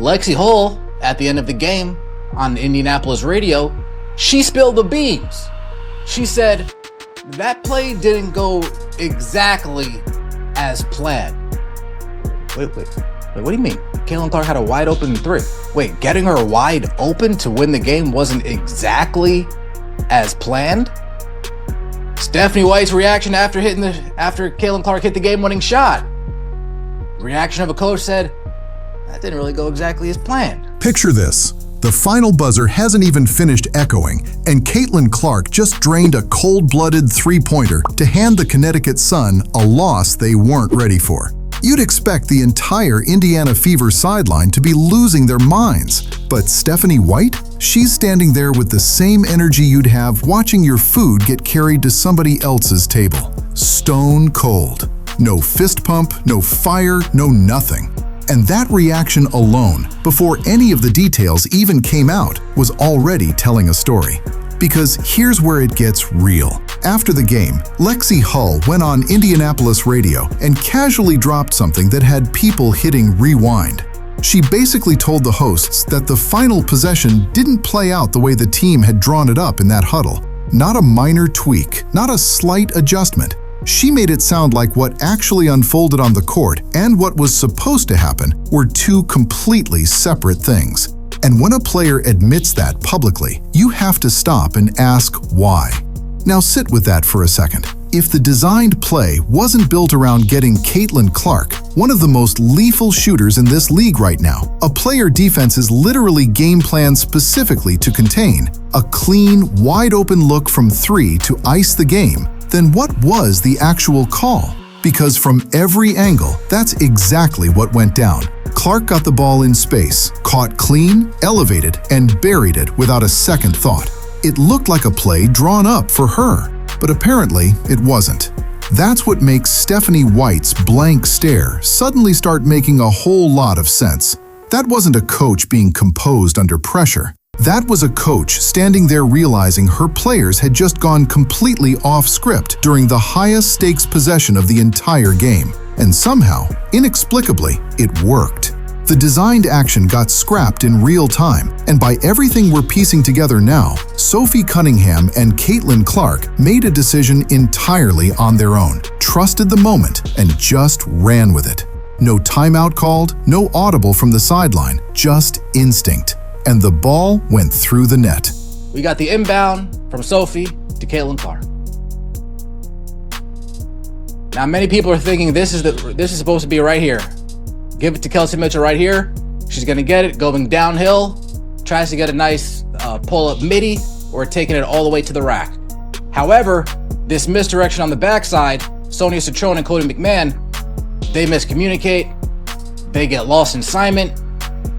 Lexi Hull, at the end of the game on Indianapolis radio, she spilled the beans. She said, that play didn't go exactly as planned. Wait, what do you mean? Caitlin Clark had a wide open three. Wait, getting her wide open to win the game wasn't exactly as planned? Stephanie White's reaction after Caitlin Clark hit the game-winning shot. Reaction of a coach said, that didn't really go exactly as planned. Picture this. The final buzzer hasn't even finished echoing, and Caitlin Clark just drained a cold-blooded three-pointer to hand the Connecticut Sun a loss they weren't ready for. You'd expect the entire Indiana Fever sideline to be losing their minds. But Stephanie White? She's standing there with the same energy you'd have watching your food get carried to somebody else's table. Stone cold. No fist pump, no fire, no nothing. And that reaction alone, before any of the details even came out, was already telling a story. Because here's where it gets real. After the game, Lexi Hull went on Indianapolis radio and casually dropped something that had people hitting rewind. She basically told the hosts that the final possession didn't play out the way the team had drawn it up in that huddle. Not a minor tweak, not a slight adjustment. She made it sound like what actually unfolded on the court and what was supposed to happen were two completely separate things. And when a player admits that publicly, you have to stop and ask why. Now sit with that for a second. If the designed play wasn't built around getting Caitlin Clark, one of the most lethal shooters in this league right now, a player defense is literally game planned specifically to contain a clean, wide-open look from three to ice the game, then what was the actual call? Because from every angle, that's exactly what went down. Clark got the ball in space, caught clean, elevated, and buried it without a second thought. It looked like a play drawn up for her, but apparently it wasn't. That's what makes Stephanie White's blank stare suddenly start making a whole lot of sense. That wasn't a coach being composed under pressure. That was a coach standing there realizing her players had just gone completely off script during the highest stakes possession of the entire game. And somehow, inexplicably, it worked. The designed action got scrapped in real time, and by everything we're piecing together now, Sophie Cunningham and Caitlin Clark made a decision entirely on their own, trusted the moment, and just ran with it. No timeout called, no audible from the sideline, just instinct. And the ball went through the net. We got the inbound from Sophie to Caitlin Clark. Now, many people are thinking this is supposed to be right here. Give it to Kelsey Mitchell right here. She's gonna get it going downhill. Tries to get a nice pull-up midi or taking it all the way to the rack. However, this misdirection on the backside, Sonia Citrone and Cody McMahon, they miscommunicate. They get lost in assignment.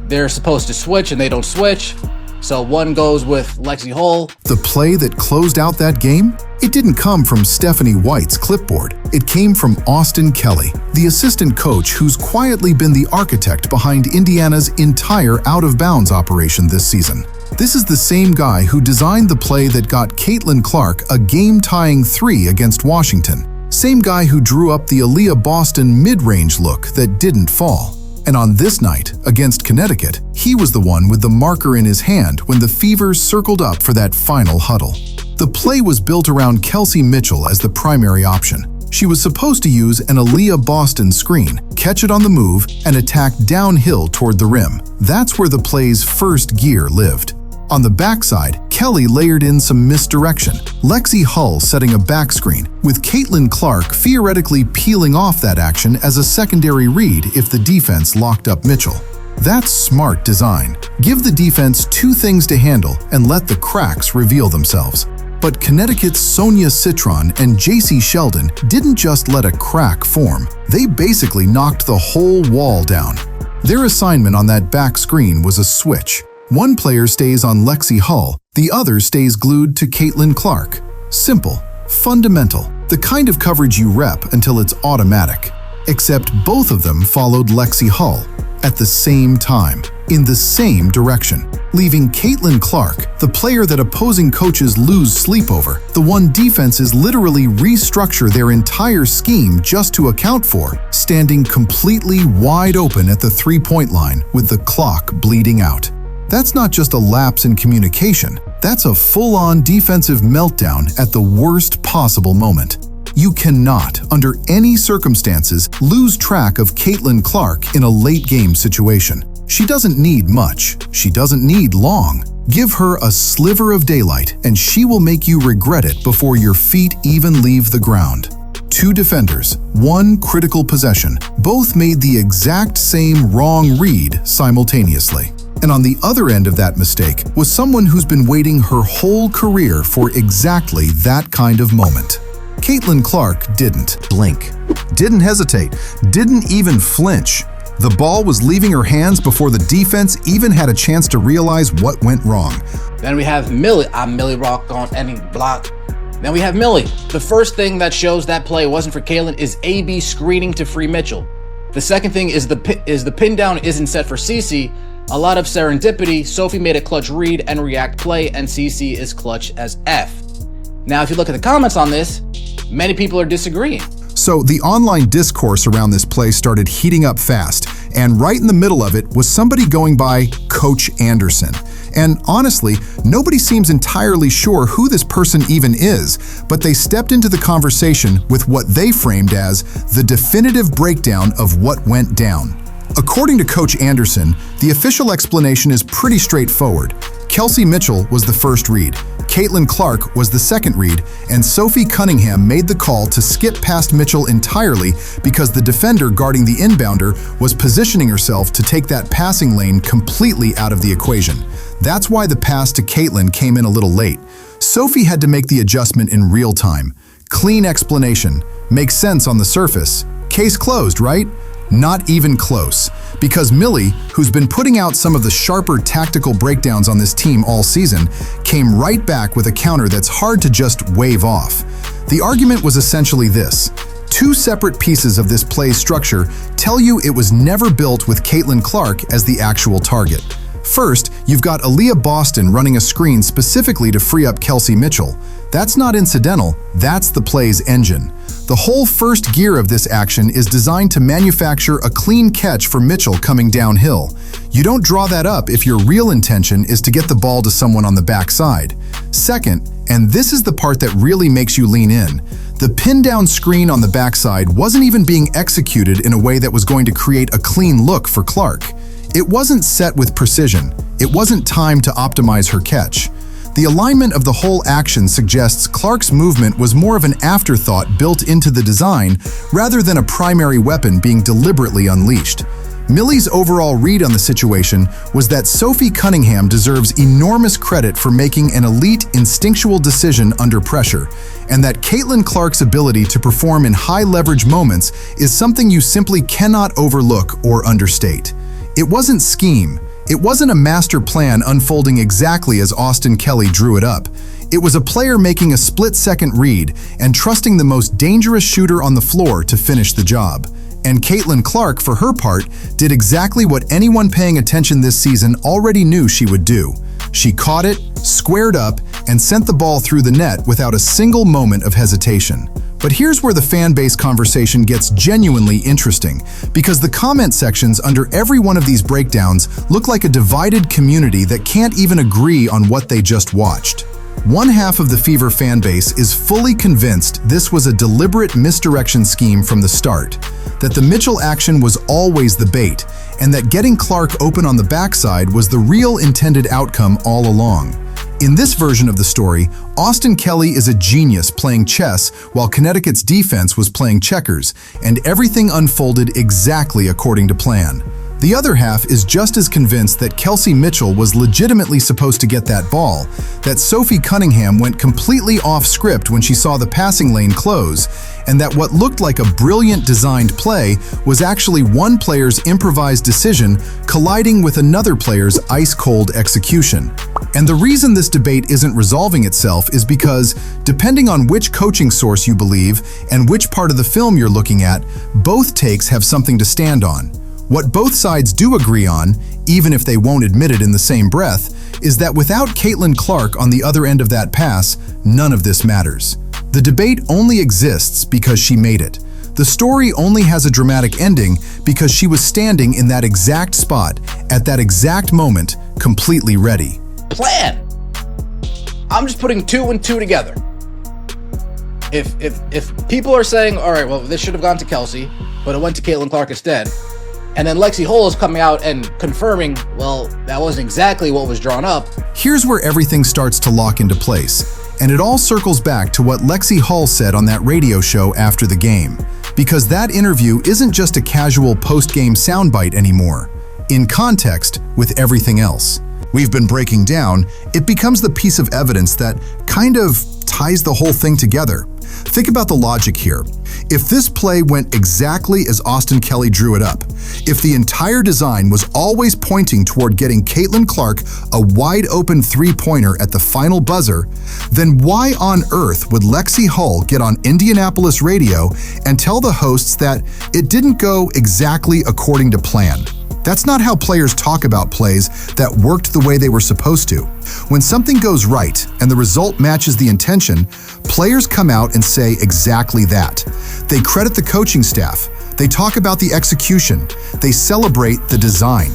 They're supposed to switch and they don't switch. So one goes with Lexi Hull. The play that closed out that game? It didn't come from Stephanie White's clipboard. It came from Austin Kelly, the assistant coach who's quietly been the architect behind Indiana's entire out-of-bounds operation this season. This is the same guy who designed the play that got Caitlin Clark a game-tying three against Washington. Same guy who drew up the Aaliyah Boston mid-range look that didn't fall. And on this night, against Connecticut, he was the one with the marker in his hand when the Fever circled up for that final huddle. The play was built around Kelsey Mitchell as the primary option. She was supposed to use an Aaliyah Boston screen, catch it on the move, and attack downhill toward the rim. That's where the play's first gear lived. On the backside, Kelly layered in some misdirection, Lexi Hull setting a back screen, with Caitlin Clark theoretically peeling off that action as a secondary read if the defense locked up Mitchell. That's smart design. Give the defense two things to handle and let the cracks reveal themselves. But Connecticut's Sonia Citrone and JC Sheldon didn't just let a crack form. They basically knocked the whole wall down. Their assignment on that back screen was a switch. One player stays on Lexi Hull, the other stays glued to Caitlin Clark. Simple, fundamental, the kind of coverage you rep until it's automatic. Except both of them followed Lexi Hull at the same time. in the same direction, leaving Caitlin Clark, the player that opposing coaches lose sleep over, the one defenses literally restructure their entire scheme just to account for, standing completely wide open at the three-point line with the clock bleeding out. That's not just a lapse in communication, that's a full-on defensive meltdown at the worst possible moment. You cannot, under any circumstances, lose track of Caitlin Clark in a late-game situation. She doesn't need much. She doesn't need long. Give her a sliver of daylight, and she will make you regret it before your feet even leave the ground. Two defenders, one critical possession, both made the exact same wrong read simultaneously. And on the other end of that mistake was someone who's been waiting her whole career for exactly that kind of moment. Caitlin Clark didn't blink, didn't hesitate, didn't even flinch. The ball was leaving her hands before the defense even had a chance to realize what went wrong. Then we have Millie. I'm Millie Rock on any block. Then we have Millie. The first thing that shows that play wasn't for Caitlin is AB screening to free Mitchell. The second thing is the pin down isn't set for Cece. A lot of serendipity. Sophie made a clutch read and react play, and Cece is clutch as F. Now, if you look at the comments on this, many people are disagreeing. So the online discourse around this play started heating up fast, and right in the middle of it was somebody going by Coach Anderson. And honestly, nobody seems entirely sure who this person even is, but they stepped into the conversation with what they framed as the definitive breakdown of what went down. According to Coach Anderson, the official explanation is pretty straightforward. Kelsey Mitchell was the first read, Caitlin Clark was the second read, and Sophie Cunningham made the call to skip past Mitchell entirely because the defender guarding the inbounder was positioning herself to take that passing lane completely out of the equation. That's why the pass to Caitlin came in a little late. Sophie had to make the adjustment in real time. Clean explanation. Makes sense on the surface. Case closed, right? Not even close, because Millie, who's been putting out some of the sharper tactical breakdowns on this team all season, came right back with a counter that's hard to just wave off. The argument was essentially this. Two separate pieces of this play's structure tell you it was never built with Caitlin Clark as the actual target. First, you've got Aaliyah Boston running a screen specifically to free up Kelsey Mitchell. That's not incidental, that's the play's engine. The whole first gear of this action is designed to manufacture a clean catch for Mitchell coming downhill. You don't draw that up if your real intention is to get the ball to someone on the backside. Second, and this is the part that really makes you lean in, the pin-down screen on the backside wasn't even being executed in a way that was going to create a clean look for Clark. It wasn't set with precision. It wasn't timed to optimize her catch. The alignment of the whole action suggests Clark's movement was more of an afterthought built into the design rather than a primary weapon being deliberately unleashed. Millie's overall read on the situation was that Sophie Cunningham deserves enormous credit for making an elite instinctual decision under pressure, and that Caitlin Clark's ability to perform in high-leverage moments is something you simply cannot overlook or understate. It wasn't scheme. It wasn't a master plan unfolding exactly as Austin Kelly drew it up. It was a player making a split-second read and trusting the most dangerous shooter on the floor to finish the job. And Caitlin Clark, for her part, did exactly what anyone paying attention this season already knew she would do. She caught it, squared up, and sent the ball through the net without a single moment of hesitation. But here's where the fan base conversation gets genuinely interesting, because the comment sections under every one of these breakdowns look like a divided community that can't even agree on what they just watched. One half of the Fever fan base is fully convinced this was a deliberate misdirection scheme from the start, that the Mitchell action was always the bait, and that getting Clark open on the backside was the real intended outcome all along. In this version of the story, Austin Kelly is a genius playing chess while Connecticut's defense was playing checkers, and everything unfolded exactly according to plan. The other half is just as convinced that Kelsey Mitchell was legitimately supposed to get that ball, that Sophie Cunningham went completely off script when she saw the passing lane close, and that what looked like a brilliant designed play was actually one player's improvised decision colliding with another player's ice-cold execution. And the reason this debate isn't resolving itself is because, depending on which coaching source you believe and which part of the film you're looking at, both takes have something to stand on. What both sides do agree on even if they won't admit it in the same breath, is that without Caitlin Clark on the other end of that pass, none of this matters. The debate only exists because she made it. The story only has a dramatic ending because she was standing in that exact spot, at that exact moment, completely ready. Plan! I'm just putting 2 and 2 together. If people are saying, all right, well, this should have gone to Kelsey, but it went to Caitlin Clark instead, and then Lexi Hull is coming out and confirming, well, that wasn't exactly what was drawn up. Here's where everything starts to lock into place. And it all circles back to what Lexi Hull said on that radio show after the game. Because that interview isn't just a casual post-game soundbite anymore. In context with everything else we've been breaking down, it becomes the piece of evidence that kind of ties the whole thing together. Think about the logic here. If this play went exactly as Austin Kelly drew it up, if the entire design was always pointing toward getting Caitlin Clark a wide-open three-pointer at the final buzzer, then why on earth would Lexi Hull get on Indianapolis radio and tell the hosts that it didn't go exactly according to plan? That's not how players talk about plays that worked the way they were supposed to. When something goes right and the result matches the intention, players come out and say exactly that. They credit the coaching staff, they talk about the execution, they celebrate the design.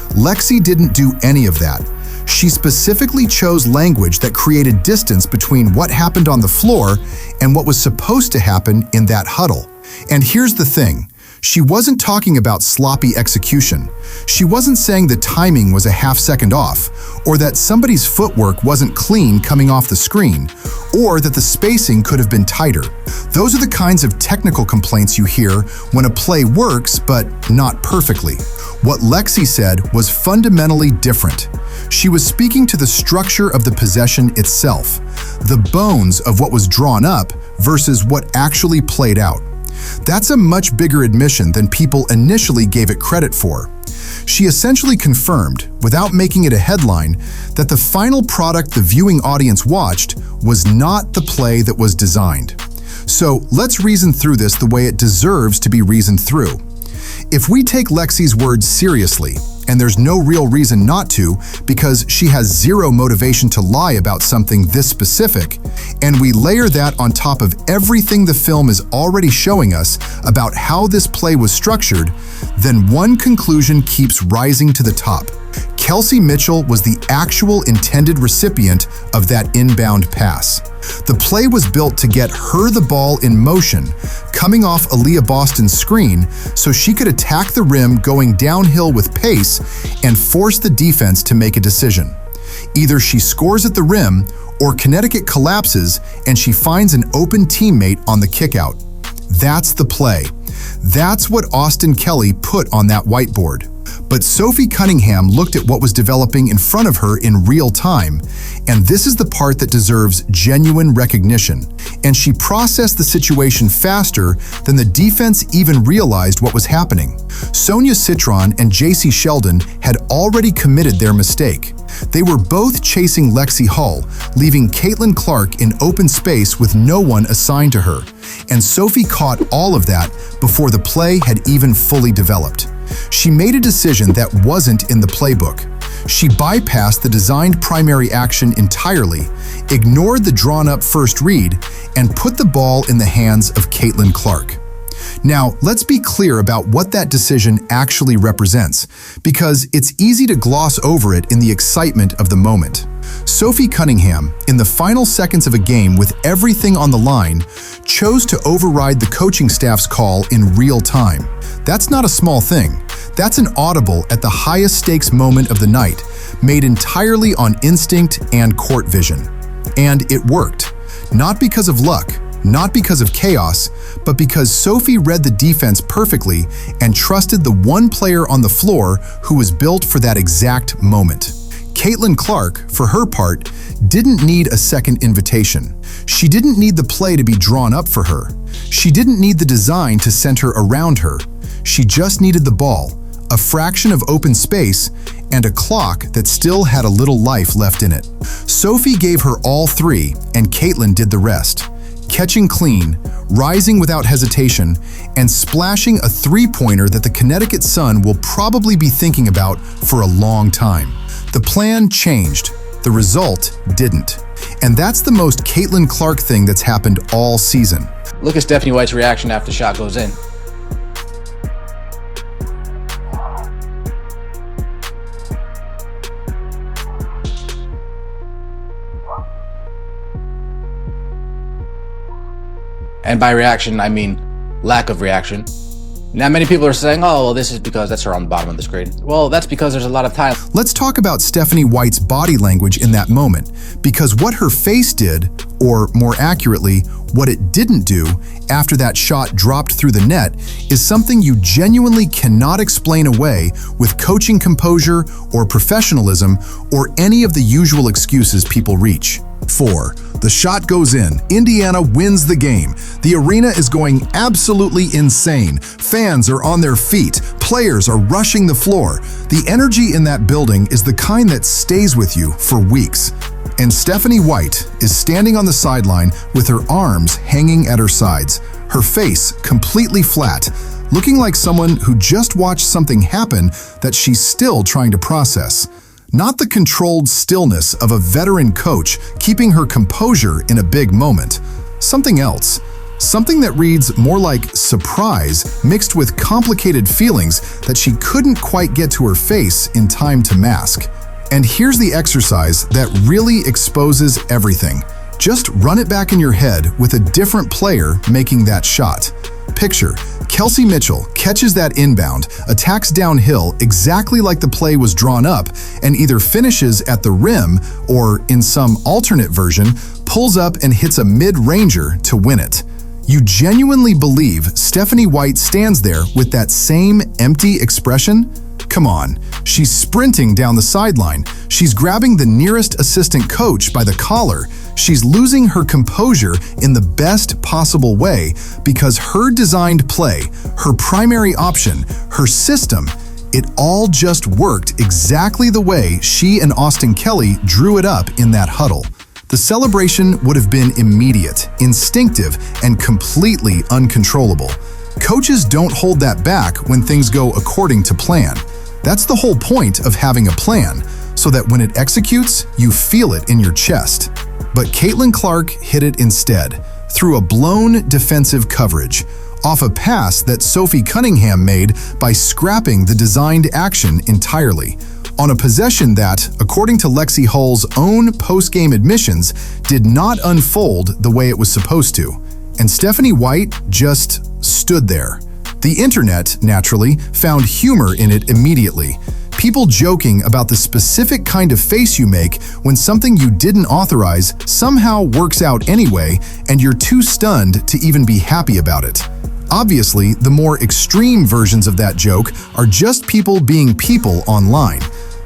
Lexi didn't do any of that. She specifically chose language that created distance between what happened on the floor and what was supposed to happen in that huddle. And here's the thing. She wasn't talking about sloppy execution. She wasn't saying the timing was a half second off, or that somebody's footwork wasn't clean coming off the screen, or that the spacing could have been tighter. Those are the kinds of technical complaints you hear when a play works but not perfectly. What Lexi said was fundamentally different. She was speaking to the structure of the possession itself, the bones of what was drawn up versus what actually played out. That's a much bigger admission than people initially gave it credit for. She essentially confirmed, without making it a headline, that the final product the viewing audience watched was not the play that was designed. So let's reason through this the way it deserves to be reasoned through. If we take Lexi's words seriously, and there's no real reason not to because she has zero motivation to lie about something this specific, and we layer that on top of everything the film is already showing us about how this play was structured, then one conclusion keeps rising to the top. Kelsey Mitchell was the actual intended recipient of that inbound pass. The play was built to get her the ball in motion, coming off Aaliyah Boston's screen, so she could attack the rim going downhill with pace and force the defense to make a decision. Either she scores at the rim, or Connecticut collapses and she finds an open teammate on the kickout. That's the play. That's what Austin Kelly put on that whiteboard. But Sophie Cunningham looked at what was developing in front of her in real time, and this is the part that deserves genuine recognition. And she processed the situation faster than the defense even realized what was happening. Sonia Citron and JC Sheldon had already committed their mistake. They were both chasing Lexi Hull, leaving Caitlin Clark in open space with no one assigned to her. And Sophie caught all of that before the play had even fully developed. She made a decision that wasn't in the playbook. She bypassed the designed primary action entirely, ignored the drawn-up first read, and put the ball in the hands of Caitlin Clark. Now, let's be clear about what that decision actually represents, because it's easy to gloss over it in the excitement of the moment. Sophie Cunningham, in the final seconds of a game with everything on the line, chose to override the coaching staff's call in real time. That's not a small thing. That's an audible at the highest stakes moment of the night, made entirely on instinct and court vision. And it worked. Not because of luck, not because of chaos, but because Sophie read the defense perfectly and trusted the one player on the floor who was built for that exact moment. Caitlin Clark, for her part, didn't need a second invitation. She didn't need the play to be drawn up for her. She didn't need the design to center around her. She just needed the ball, a fraction of open space, and a clock that still had a little life left in it. Sophie gave her all three, and Caitlin did the rest. catching clean, rising without hesitation, and splashing a three-pointer that the Connecticut Sun will probably be thinking about for a long time. The plan changed. The result didn't. And that's the most Caitlin Clark thing that's happened all season. Look at Stephanie White's reaction after the shot goes in. And by reaction, I mean lack of reaction. Now, many people are saying, oh, well, this is because that's her on the bottom of the screen. Well, that's because there's a lot of time. Let's talk about Stephanie White's body language in that moment, because what her face did, or more accurately, what it didn't do after that shot dropped through the net, is something you genuinely cannot explain away with coaching composure or professionalism or any of the usual excuses people reach. 4. The shot goes in. Indiana wins the game. The arena is going absolutely insane. Fans are on their feet. Players are rushing the floor. The energy in that building is the kind that stays with you for weeks. And Stephanie White is standing on the sideline with her arms hanging at her sides, her face completely flat, looking like someone who just watched something happen that she's still trying to process. Not the controlled stillness of a veteran coach keeping her composure in a big moment. Something else. Something that reads more like surprise mixed with complicated feelings that she couldn't quite get to her face in time to mask. And here's the exercise that really exposes everything. Just run it back in your head with a different player making that shot. Picture, Kelsey Mitchell catches that inbound, attacks downhill exactly like the play was drawn up, and either finishes at the rim or, in some alternate version, pulls up and hits a mid-ranger to win it. You genuinely believe Stephanie White stands there with that same empty expression? Come on, she's sprinting down the sideline. She's grabbing the nearest assistant coach by the collar. She's losing her composure in the best possible way because her designed play, her primary option, her system, it all just worked exactly the way she and Austin Kelly drew it up in that huddle. The celebration would have been immediate, instinctive, and completely uncontrollable. Coaches don't hold that back when things go according to plan. That's the whole point of having a plan, so that when it executes, you feel it in your chest. But Caitlin Clark hit it instead, through a blown defensive coverage, off a pass that Sophie Cunningham made by scrapping the designed action entirely, on a possession that, according to Lexi Hull's own post-game admissions, did not unfold the way it was supposed to. And Stephanie White just stood there. The internet, naturally, found humor in it immediately. People joking about the specific kind of face you make when something you didn't authorize somehow works out anyway, and you're too stunned to even be happy about it. Obviously, the more extreme versions of that joke are just people being people online.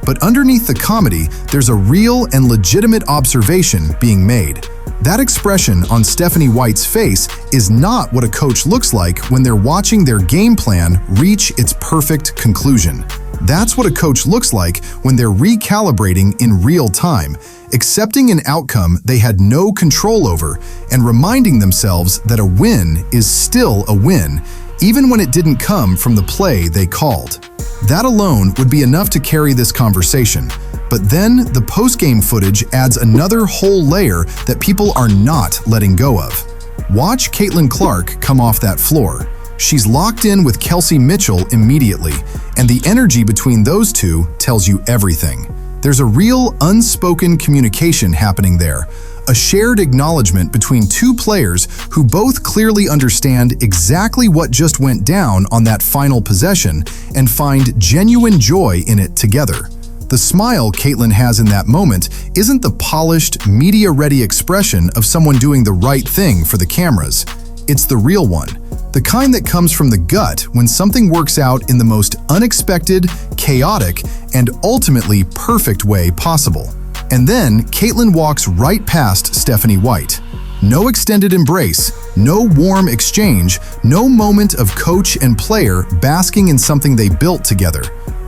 But underneath the comedy, there's a real and legitimate observation being made. That expression on Stephanie White's face is not what a coach looks like when they're watching their game plan reach its perfect conclusion. That's what a coach looks like when they're recalibrating in real time, accepting an outcome they had no control over, and reminding themselves that a win is still a win, even when it didn't come from the play they called. That alone would be enough to carry this conversation. But then the post-game footage adds another whole layer that people are not letting go of. Watch Caitlin Clark come off that floor. She's locked in with Kelsey Mitchell immediately, and the energy between those two tells you everything. There's a real unspoken communication happening there, a shared acknowledgement between two players who both clearly understand exactly what just went down on that final possession and find genuine joy in it together. The smile Caitlin has in that moment isn't the polished, media-ready expression of someone doing the right thing for the cameras. It's the real one, the kind that comes from the gut when something works out in the most unexpected, chaotic, and ultimately perfect way possible. And then Caitlin walks right past Stephanie White. No extended embrace, no warm exchange, no moment of coach and player basking in something they built together.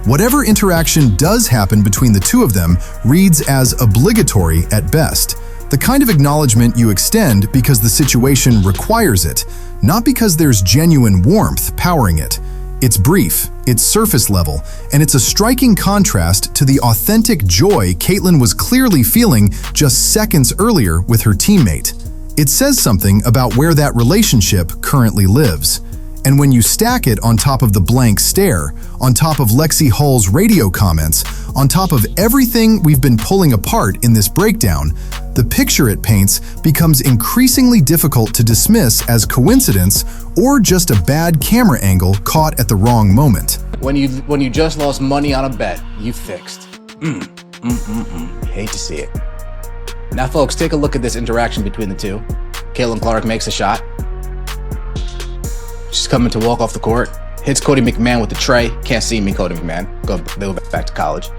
Whatever interaction does happen between the two of them reads as obligatory at best. The kind of acknowledgement you extend because the situation requires it, not because there's genuine warmth powering it. It's brief, it's surface level, and it's a striking contrast to the authentic joy Caitlin was clearly feeling just seconds earlier with her teammate. It says something about where that relationship currently lives. And when you stack it on top of the blank stare, on top of Lexi Hull's radio comments, on top of everything we've been pulling apart in this breakdown, the picture it paints becomes increasingly difficult to dismiss as coincidence or just a bad camera angle caught at the wrong moment. When you just lost money on a bet, you fixed. Hate to see it. Now, folks, take a look at this interaction between the two. Caitlin Clark makes a shot. She's coming to walk off the court, hits Cody McMahon with the tray. Can't see me, Cody McMahon. Go back to college.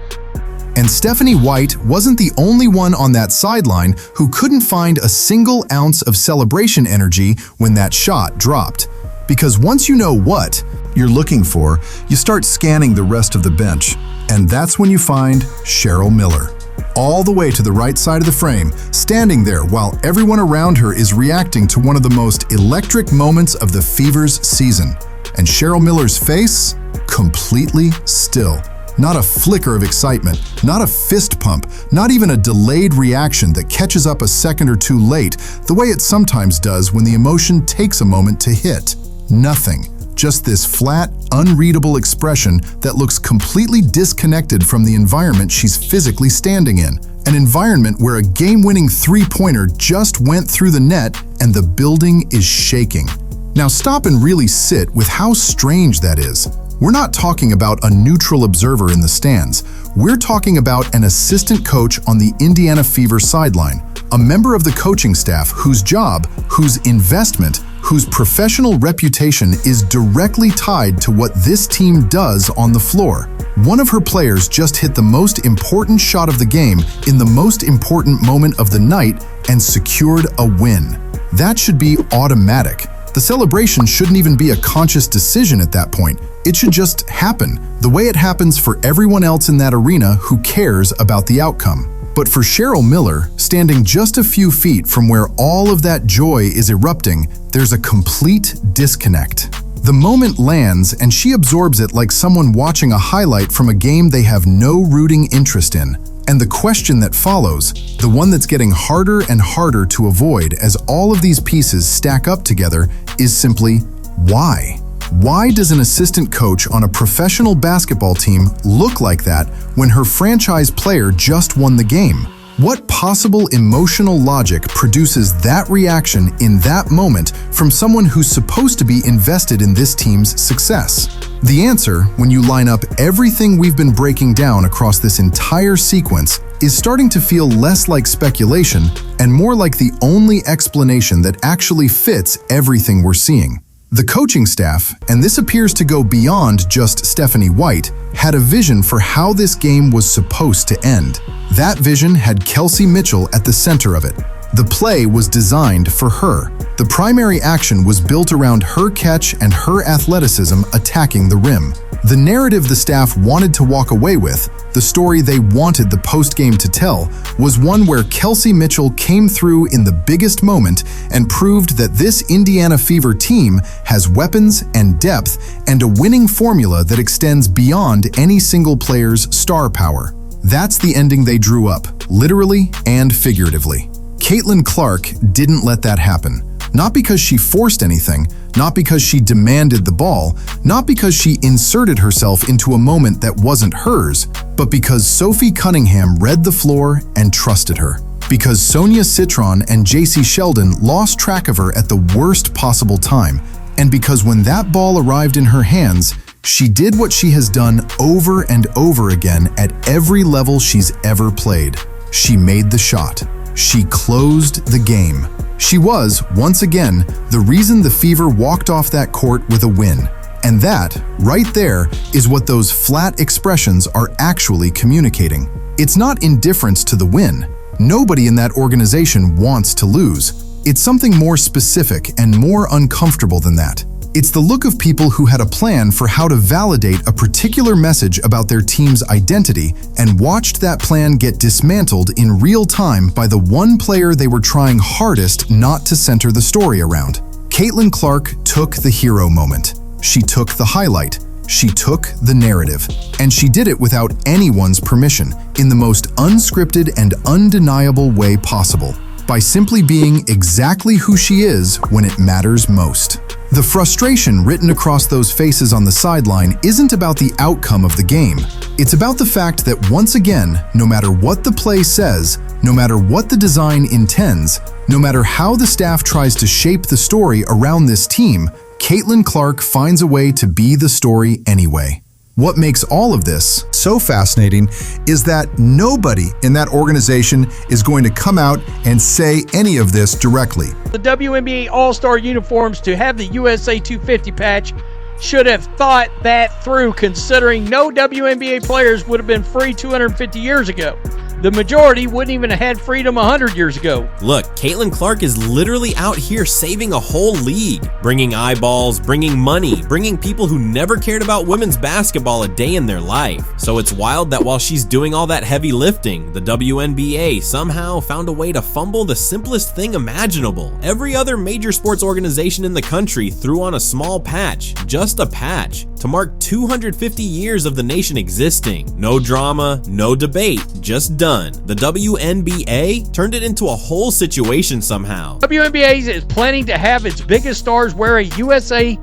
And Stephanie White wasn't the only one on that sideline who couldn't find a single ounce of celebration energy when that shot dropped. Because once you know what you're looking for, you start scanning the rest of the bench. And that's when you find Cheryl Miller. All the way to the right side of the frame, standing there while everyone around her is reacting to one of the most electric moments of the Fever's season. And Cheryl Miller's face? Completely still. Not a flicker of excitement, not a fist pump, not even a delayed reaction that catches up a second or two late, the way it sometimes does when the emotion takes a moment to hit. Nothing. Just this flat, unreadable expression that looks completely disconnected from the environment she's physically standing in. An environment where a game-winning three-pointer just went through the net and the building is shaking. Now stop and really sit with how strange that is. We're not talking about a neutral observer in the stands. We're talking about an assistant coach on the Indiana Fever sideline, a member of the coaching staff whose job, whose investment, whose professional reputation is directly tied to what this team does on the floor. One of her players just hit the most important shot of the game in the most important moment of the night and secured a win. That should be automatic. The celebration shouldn't even be a conscious decision at that point. It should just happen, the way it happens for everyone else in that arena who cares about the outcome. But for Cheryl Miller, standing just a few feet from where all of that joy is erupting, there's a complete disconnect. The moment lands and she absorbs it like someone watching a highlight from a game they have no rooting interest in. And the question that follows, the one that's getting harder and harder to avoid as all of these pieces stack up together, is simply, why? Why does an assistant coach on a professional basketball team look like that when her franchise player just won the game? What possible emotional logic produces that reaction in that moment from someone who's supposed to be invested in this team's success? The answer, when you line up everything we've been breaking down across this entire sequence, is starting to feel less like speculation and more like the only explanation that actually fits everything we're seeing. The coaching staff, and this appears to go beyond just Stephanie White, had a vision for how this game was supposed to end. That vision had Kelsey Mitchell at the center of it. The play was designed for her. The primary action was built around her catch and her athleticism attacking the rim. The narrative the staff wanted to walk away with, the story they wanted the post-game to tell, was one where Kelsey Mitchell came through in the biggest moment and proved that this Indiana Fever team has weapons and depth and a winning formula that extends beyond any single player's star power. That's the ending they drew up, literally and figuratively. Caitlin Clark didn't let that happen. Not because she forced anything, not because she demanded the ball, not because she inserted herself into a moment that wasn't hers, but because Sophie Cunningham read the floor and trusted her. Because Sonia Citron and JC Sheldon lost track of her at the worst possible time, and because when that ball arrived in her hands, she did what she has done over and over again at every level she's ever played. She made the shot. She closed the game. She was, once again, the reason the Fever walked off that court with a win. And that, right there, is what those flat expressions are actually communicating. It's not indifference to the win. Nobody in that organization wants to lose. It's something more specific and more uncomfortable than that. It's the look of people who had a plan for how to validate a particular message about their team's identity and watched that plan get dismantled in real time by the one player they were trying hardest not to center the story around. Caitlin Clark took the hero moment. She took the highlight. She took the narrative. And she did it without anyone's permission, in the most unscripted and undeniable way possible, by simply being exactly who she is when it matters most. The frustration written across those faces on the sideline isn't about the outcome of the game. It's about the fact that once again, no matter what the play says, no matter what the design intends, no matter how the staff tries to shape the story around this team, Caitlin Clark finds a way to be the story anyway. What makes all of this so fascinating is that nobody in that organization is going to come out and say any of this directly. The WNBA All-Star uniforms to have the USA 250 patch should have thought that through, considering no WNBA players would have been free 250 years ago. The majority wouldn't even have had freedom 100 years ago. Look, Caitlin Clark is literally out here saving a whole league, bringing eyeballs, bringing money, bringing people who never cared about women's basketball a day in their life. So it's wild that while she's doing all that heavy lifting, the WNBA somehow found a way to fumble the simplest thing imaginable. Every other major sports organization in the country threw on a small patch, just a patch, to mark 250 years of the nation existing. No drama, no debate, just done. The WNBA turned it into a whole situation somehow. WNBA is planning to have its biggest stars wear a USA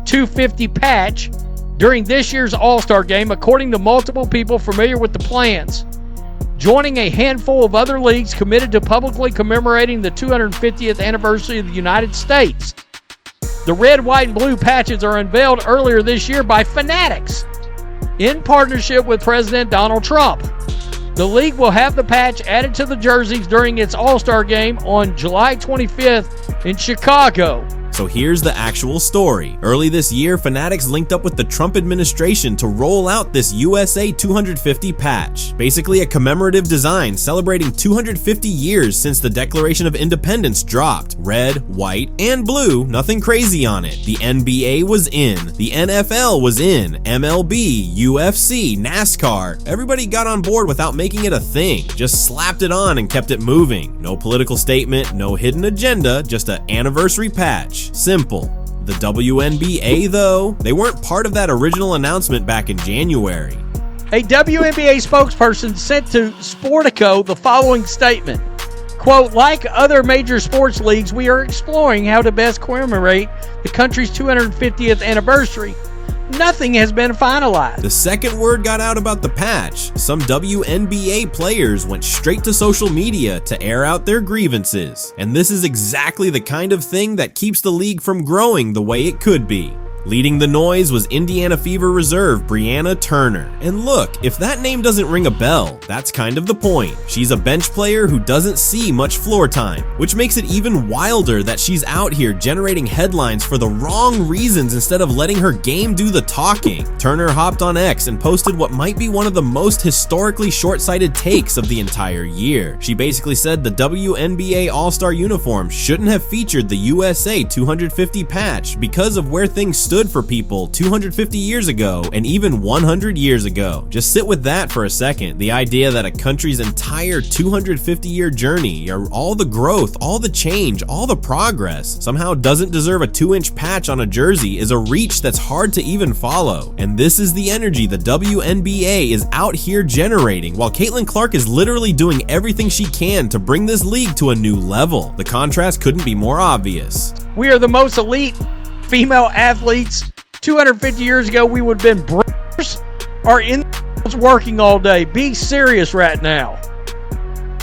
250 patch during this year's All-Star game, according to multiple people familiar with the plans, joining a handful of other leagues committed to publicly commemorating the 250th anniversary of the United States. The red, white, and blue patches are unveiled earlier this year by Fanatics in partnership with President Donald Trump. The league will have the patch added to the jerseys during its All-Star game on July 25th in Chicago. So here's the actual story. Early this year, Fanatics linked up with the Trump administration to roll out this USA 250 patch. Basically a commemorative design celebrating 250 years since the Declaration of Independence dropped. Red, white, and blue, nothing crazy on it. The NBA was in, the NFL was in, MLB, UFC, NASCAR. Everybody got on board without making it a thing. Just slapped it on and kept it moving. No political statement, no hidden agenda, just an anniversary patch. Simple. The WNBA, though, they weren't part of that original announcement back in January. A WNBA spokesperson sent to Sportico the following statement, quote, "Like other major sports leagues, we are exploring how to best commemorate the country's 250th anniversary. Nothing has been finalized." The second word got out about the patch, some WNBA players went straight to social media to air out their grievances. And this is exactly the kind of thing that keeps the league from growing the way it could be. Leading the noise was Indiana Fever reserve Brianna Turner. And look, if that name doesn't ring a bell, that's kind of the point. She's a bench player who doesn't see much floor time, which makes it even wilder that she's out here generating headlines for the wrong reasons instead of letting her game do the talking. Turner hopped on X and posted what might be one of the most historically short-sighted takes of the entire year. She basically said the WNBA All-Star uniform shouldn't have featured the USA 250 patch because of where things stood for people 250 years ago and even 100 years ago. Just sit with that for a second. The idea that a country's entire 250-year journey, or all the growth, all the change, all the progress, somehow doesn't deserve a 2-inch patch on a jersey is a reach that's hard to even follow. And this is the energy the WNBA is out here generating, while Caitlin Clark is literally doing everything she can to bring this league to a new level. The contrast couldn't be more obvious. We are the most elite female athletes. 250 years ago, we would have been brothers or in working all day. Be serious right now.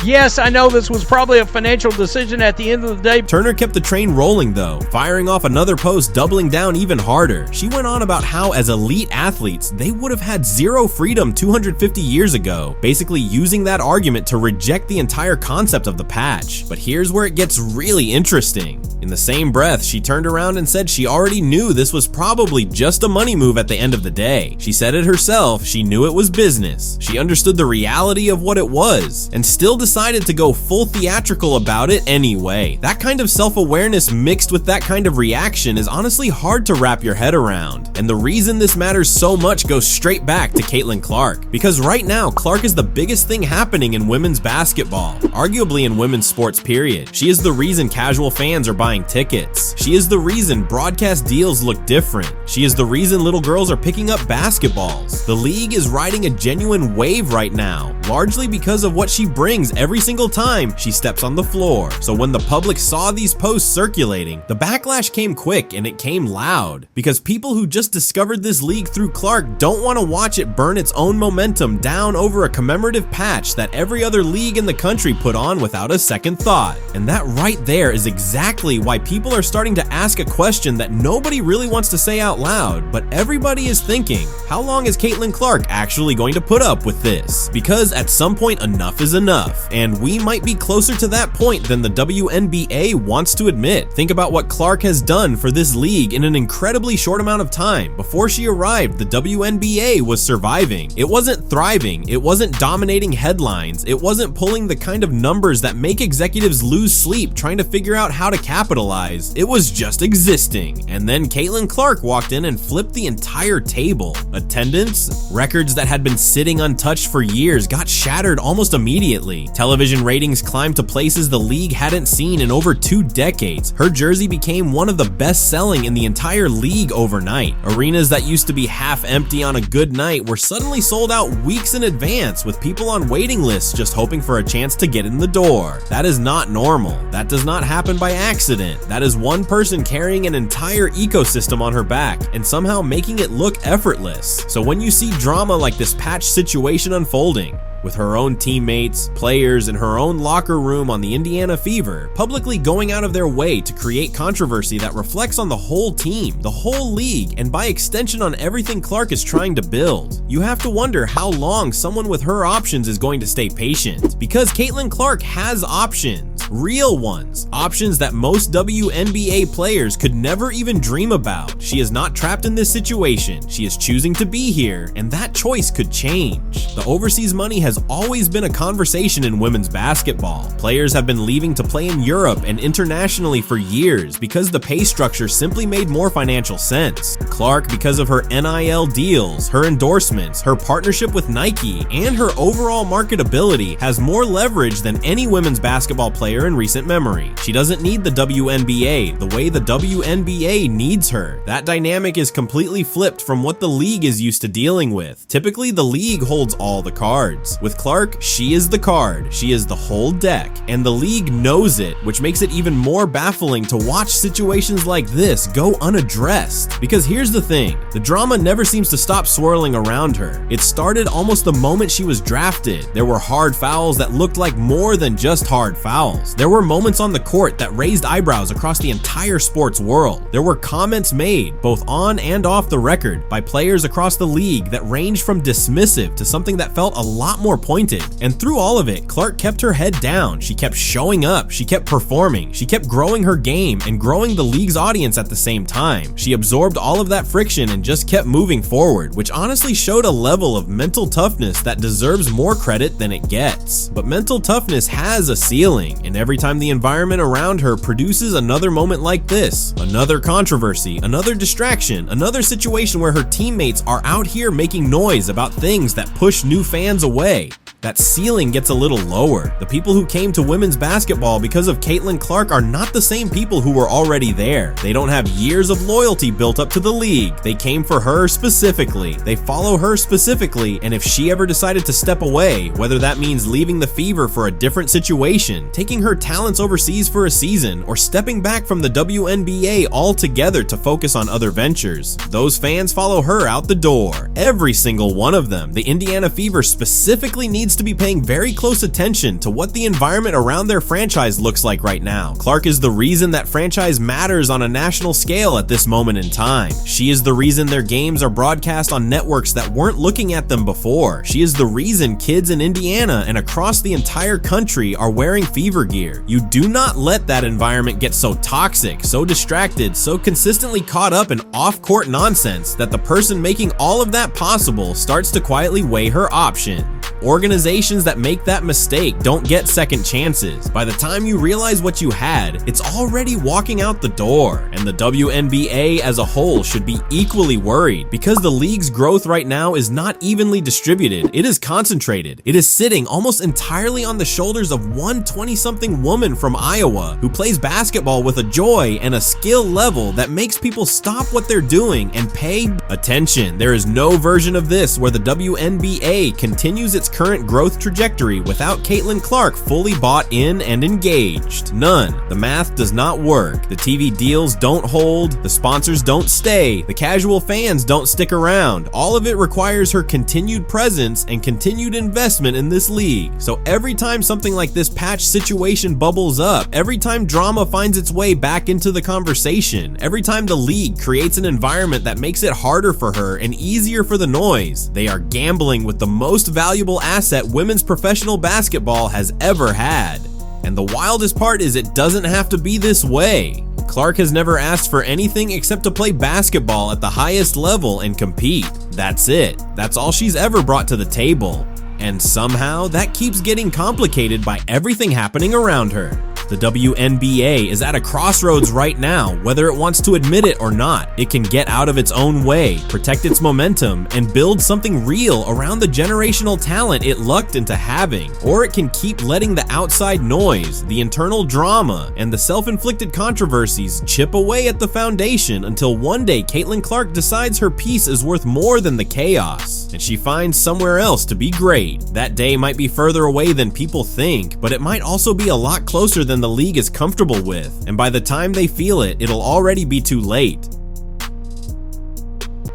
Yes, I know this was probably a financial decision at the end of the day. Turner kept the train rolling though, firing off another post doubling down even harder. She went on about how as elite athletes, they would have had zero freedom 250 years ago, basically using that argument to reject the entire concept of the patch. But here's where it gets really interesting. In the same breath, she turned around and said she already knew this was probably just a money move at the end of the day. She said it herself, she knew it was business. She understood the reality of what it was, and still decided to go full theatrical about it anyway. That kind of self-awareness mixed with that kind of reaction is honestly hard to wrap your head around. And the reason this matters so much goes straight back to Caitlin Clark. Because right now, Clark is the biggest thing happening in women's basketball, arguably in women's sports period. She is the reason casual fans are buying tickets. She is the reason broadcast deals look different. She is the reason little girls are picking up basketballs. The league is riding a genuine wave right now, largely because of what she brings every single time she steps on the floor. So when the public saw these posts circulating, the backlash came quick and it came loud, because people who just discovered this league through Clark don't want to watch it burn its own momentum down over a commemorative patch that every other league in the country put on without a second thought. And that right there is exactly why people are starting to ask a question that nobody really wants to say out loud, but everybody is thinking, how long is Caitlin Clark actually going to put up with this? Because at some point enough is enough, and we might be closer to that point than the WNBA wants to admit. Think about what Clark has done for this league in an incredibly short amount of time. Before she arrived, the WNBA was surviving. It wasn't thriving, it wasn't dominating headlines, it wasn't pulling the kind of numbers that make executives lose sleep trying to figure out how to capitalize. It was just existing. And then Caitlin Clark walked in and flipped the entire table. Attendance, records that had been sitting untouched for years got shattered almost immediately. Television ratings climbed to places the league hadn't seen in over 2 decades. Her jersey became one of the best selling in the entire league overnight. Arenas that used to be half empty on a good night were suddenly sold out weeks in advance, with people on waiting lists just hoping for a chance to get in the door. That is not normal. That does not happen by accident. That is one person carrying an entire ecosystem on her back and somehow making it look effortless. So when you see drama like this patch situation unfolding, with her own teammates, players, and her own locker room on the Indiana Fever, publicly going out of their way to create controversy that reflects on the whole team, the whole league, and by extension on everything Clark is trying to build, you have to wonder how long someone with her options is going to stay patient. Because Caitlin Clark has options, real ones, options that most WNBA players could never even dream about. She is not trapped in this situation. She is choosing to be here, and that choice could change. The overseas money has always been a conversation in women's basketball. Players have been leaving to play in Europe and internationally for years because the pay structure simply made more financial sense. Clark, because of her NIL deals, her endorsements, her partnership with Nike, and her overall marketability, has more leverage than any women's basketball player in recent memory. She doesn't need the WNBA the way the WNBA needs her. That dynamic is completely flipped from what the league is used to dealing with. Typically, the league holds all the cards. With Clark, she is the card, she is the whole deck, and the league knows it, which makes it even more baffling to watch situations like this go unaddressed. Because here's the thing, the drama never seems to stop swirling around her. It started almost the moment she was drafted. There were hard fouls that looked like more than just hard fouls. There were moments on the court that raised eyebrows across the entire sports world. There were comments made, both on and off the record, by players across the league that ranged from dismissive to something that felt a lot more pointed. And through all of it, Clark kept her head down. She kept showing up, she kept performing, she kept growing her game and growing the league's audience at the same time. She absorbed all of that friction and just kept moving forward, which honestly showed a level of mental toughness that deserves more credit than it gets. But mental toughness has a ceiling, and every time the environment around her produces another moment like this, another controversy, another distraction, another situation where her teammates are out here making noise about things that push new fans away, that ceiling gets a little lower. The people who came to women's basketball because of Caitlin Clark are not the same people who were already there. They don't have years of loyalty built up to the league. They came for her specifically. They follow her specifically, and if she ever decided to step away, whether that means leaving the Fever for a different situation, taking her talents overseas for a season, or stepping back from the WNBA altogether to focus on other ventures, those fans follow her out the door. Every single one of them. The Indiana Fever specifically needs to be paying very close attention to what the environment around their franchise looks like right now. Clark is the reason that franchise matters on a national scale at this moment in time. She is the reason their games are broadcast on networks that weren't looking at them before. She is the reason kids in Indiana and across the entire country are wearing Fever gear. You do not let that environment get so toxic, so distracted, so consistently caught up in off-court nonsense that the person making all of that possible starts to quietly weigh her option. Organization organizations that make that mistake don't get second chances. By the time you realize what you had, it's already walking out the door. And the WNBA as a whole should be equally worried, because the league's growth right now is not evenly distributed. It is concentrated. It is sitting almost entirely on the shoulders of one 20-something woman from Iowa who plays basketball with a joy and a skill level that makes people stop what they're doing and pay attention. There is no version of this where the WNBA continues its current growth trajectory without Caitlin Clark fully bought in and engaged. None. The math does not work. The TV deals don't hold. The sponsors don't stay. The casual fans don't stick around. All of it requires her continued presence and continued investment in this league. So every time something like this patch situation bubbles up, every time drama finds its way back into the conversation, every time the league creates an environment that makes it harder for her and easier for the noise, they are gambling with the most valuable asset women's professional basketball has ever had. And the wildest part is it doesn't have to be this way. Clark has never asked for anything except to play basketball at the highest level and compete. That's it. That's all she's ever brought to the table. And somehow that keeps getting complicated by everything happening around her. The WNBA is at a crossroads right now, whether it wants to admit it or not. It can get out of its own way, protect its momentum, and build something real around the generational talent it lucked into having. Or it can keep letting the outside noise, the internal drama, and the self-inflicted controversies chip away at the foundation until one day Caitlin Clark decides her piece is worth more than the chaos, and she finds somewhere else to be great. That day might be further away than people think, but it might also be a lot closer than the league is comfortable with, and by the time they feel it, it'll already be too late.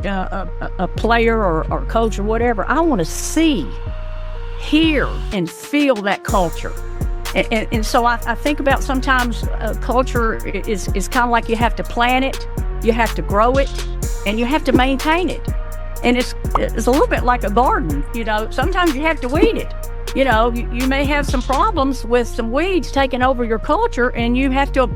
A player or coach or whatever, I want to see, hear, and feel that culture. And so I think about sometimes culture is kind of like you have to plant it, you have to grow it, and you have to maintain it. And it's a little bit like a garden, you know. Sometimes you have to weed it. You know, you may have some problems with some weeds taking over your culture, and you have to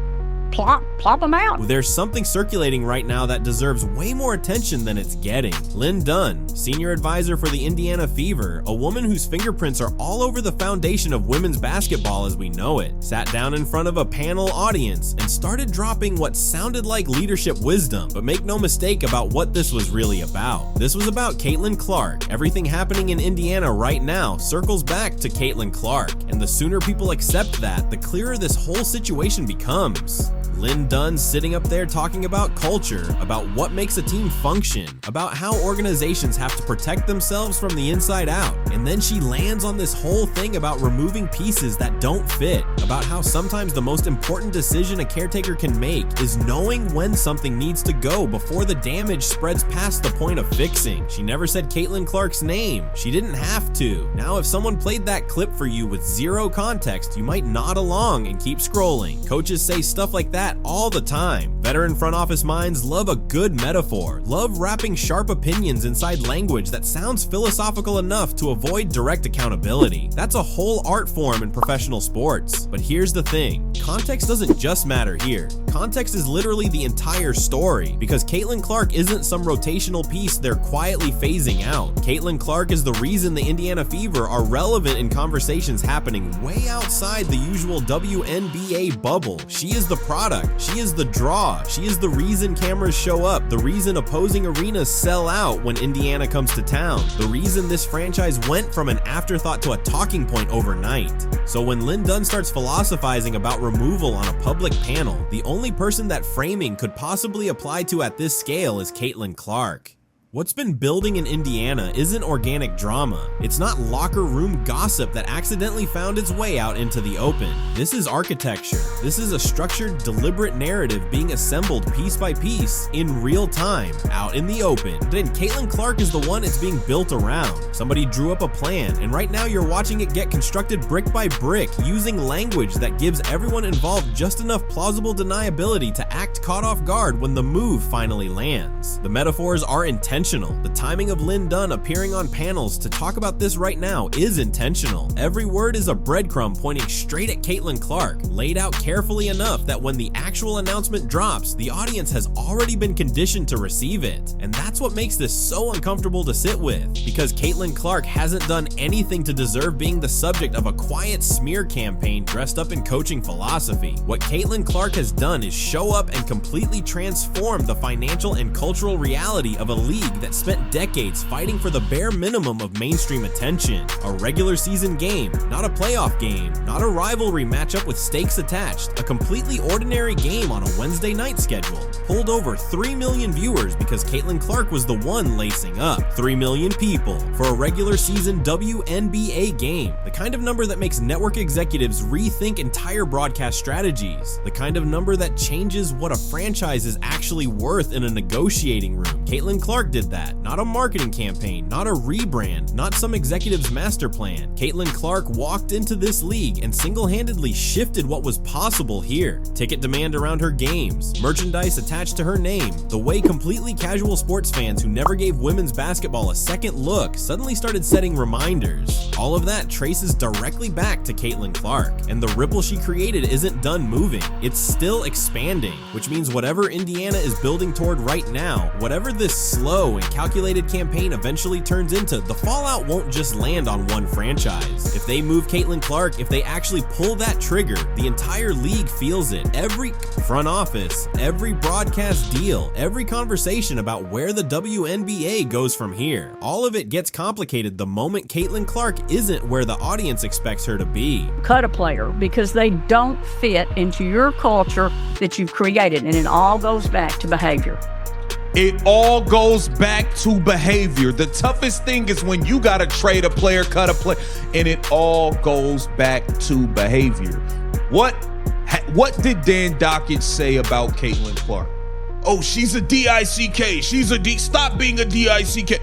plop them out. There's something circulating right now that deserves way more attention than it's getting. Lynn Dunn, senior advisor for the Indiana Fever, a woman whose fingerprints are all over the foundation of women's basketball as we know it, sat down in front of a panel audience and started dropping what sounded like leadership wisdom, but make no mistake about what this was really about. This was about Caitlin Clark. Everything happening in Indiana right now circles back to Caitlin Clark, and the sooner people accept that, the clearer this whole situation becomes. Lynn Dunn sitting up there talking about culture, about what makes a team function, about how organizations have to protect themselves from the inside out. And then she lands on this whole thing about removing pieces that don't fit, about how sometimes the most important decision a caretaker can make is knowing when something needs to go before the damage spreads past the point of fixing. She never said Caitlin Clark's name. She didn't have to. Now, if someone played that clip for you with zero context, you might nod along and keep scrolling. Coaches say stuff like that all the time. Veteran front office minds love a good metaphor, love wrapping sharp opinions inside language that sounds philosophical enough to avoid direct accountability. That's a whole art form in professional sports. But here's the thing, context doesn't just matter here. Context is literally the entire story, because Caitlin Clark isn't some rotational piece they're quietly phasing out. Caitlin Clark is the reason the Indiana Fever are relevant in conversations happening way outside the usual WNBA bubble. She is the product. She is the draw. She is the reason cameras show up, the reason opposing arenas sell out when Indiana comes to town, the reason this franchise went from an afterthought to a talking point overnight. So when Lynn Dunn starts philosophizing about removal on a public panel, the only person that framing could possibly apply to at this scale is Caitlin Clark. What's been building in Indiana isn't organic drama. It's not locker room gossip that accidentally found its way out into the open. This is architecture. This is a structured, deliberate narrative being assembled piece by piece in real time, out in the open. Then Caitlin Clark is the one it's being built around. Somebody drew up a plan, and right now you're watching it get constructed brick by brick, using language that gives everyone involved just enough plausible deniability to act caught off guard when the move finally lands. The metaphors are intentional. intentional. The timing of Lynn Dunn appearing on panels to talk about this right now is intentional. Every word is a breadcrumb pointing straight at Caitlin Clark, laid out carefully enough that when the actual announcement drops, the audience has already been conditioned to receive it. And that's what makes this so uncomfortable to sit with, because Caitlin Clark hasn't done anything to deserve being the subject of a quiet smear campaign dressed up in coaching philosophy. What Caitlin Clark has done is show up and completely transform the financial and cultural reality of a league that spent decades fighting for the bare minimum of mainstream attention. A regular season game, not a playoff game, not a rivalry matchup with stakes attached, a completely ordinary game on a Wednesday night schedule. Pulled over 3 million viewers because Caitlin Clark was the one lacing up. 3 million people for a regular season WNBA game. The kind of number that makes network executives rethink entire broadcast strategies. The kind of number that changes what a franchise is actually worth in a negotiating room. Caitlin Clark did that. Not a marketing campaign, not a rebrand, not some executive's master plan. Caitlin Clark walked into this league and single-handedly shifted what was possible here. Ticket demand around her games, merchandise attached to her name, the way completely casual sports fans who never gave women's basketball a second look suddenly started setting reminders. All of that traces directly back to Caitlin Clark, and the ripple she created isn't done moving, it's still expanding, which means whatever Indiana is building toward right now, whatever this slow and calculated campaign eventually turns into, the fallout won't just land on one franchise. If they move Caitlin Clark, if they actually pull that trigger, the entire league feels it. Every front office, every broadcast deal, every conversation about where the WNBA goes from here, all of it gets complicated the moment Caitlin Clark isn't where the audience expects her to be. Cut a player because they don't fit into your culture that you've created, and it all goes back to behavior. It all goes back to behavior. The toughest thing is when you got to trade a player, cut a player, and it all goes back to behavior. What did Dan Dockich say about Caitlin Clark? Oh, she's a DICK. Stop being a DICK.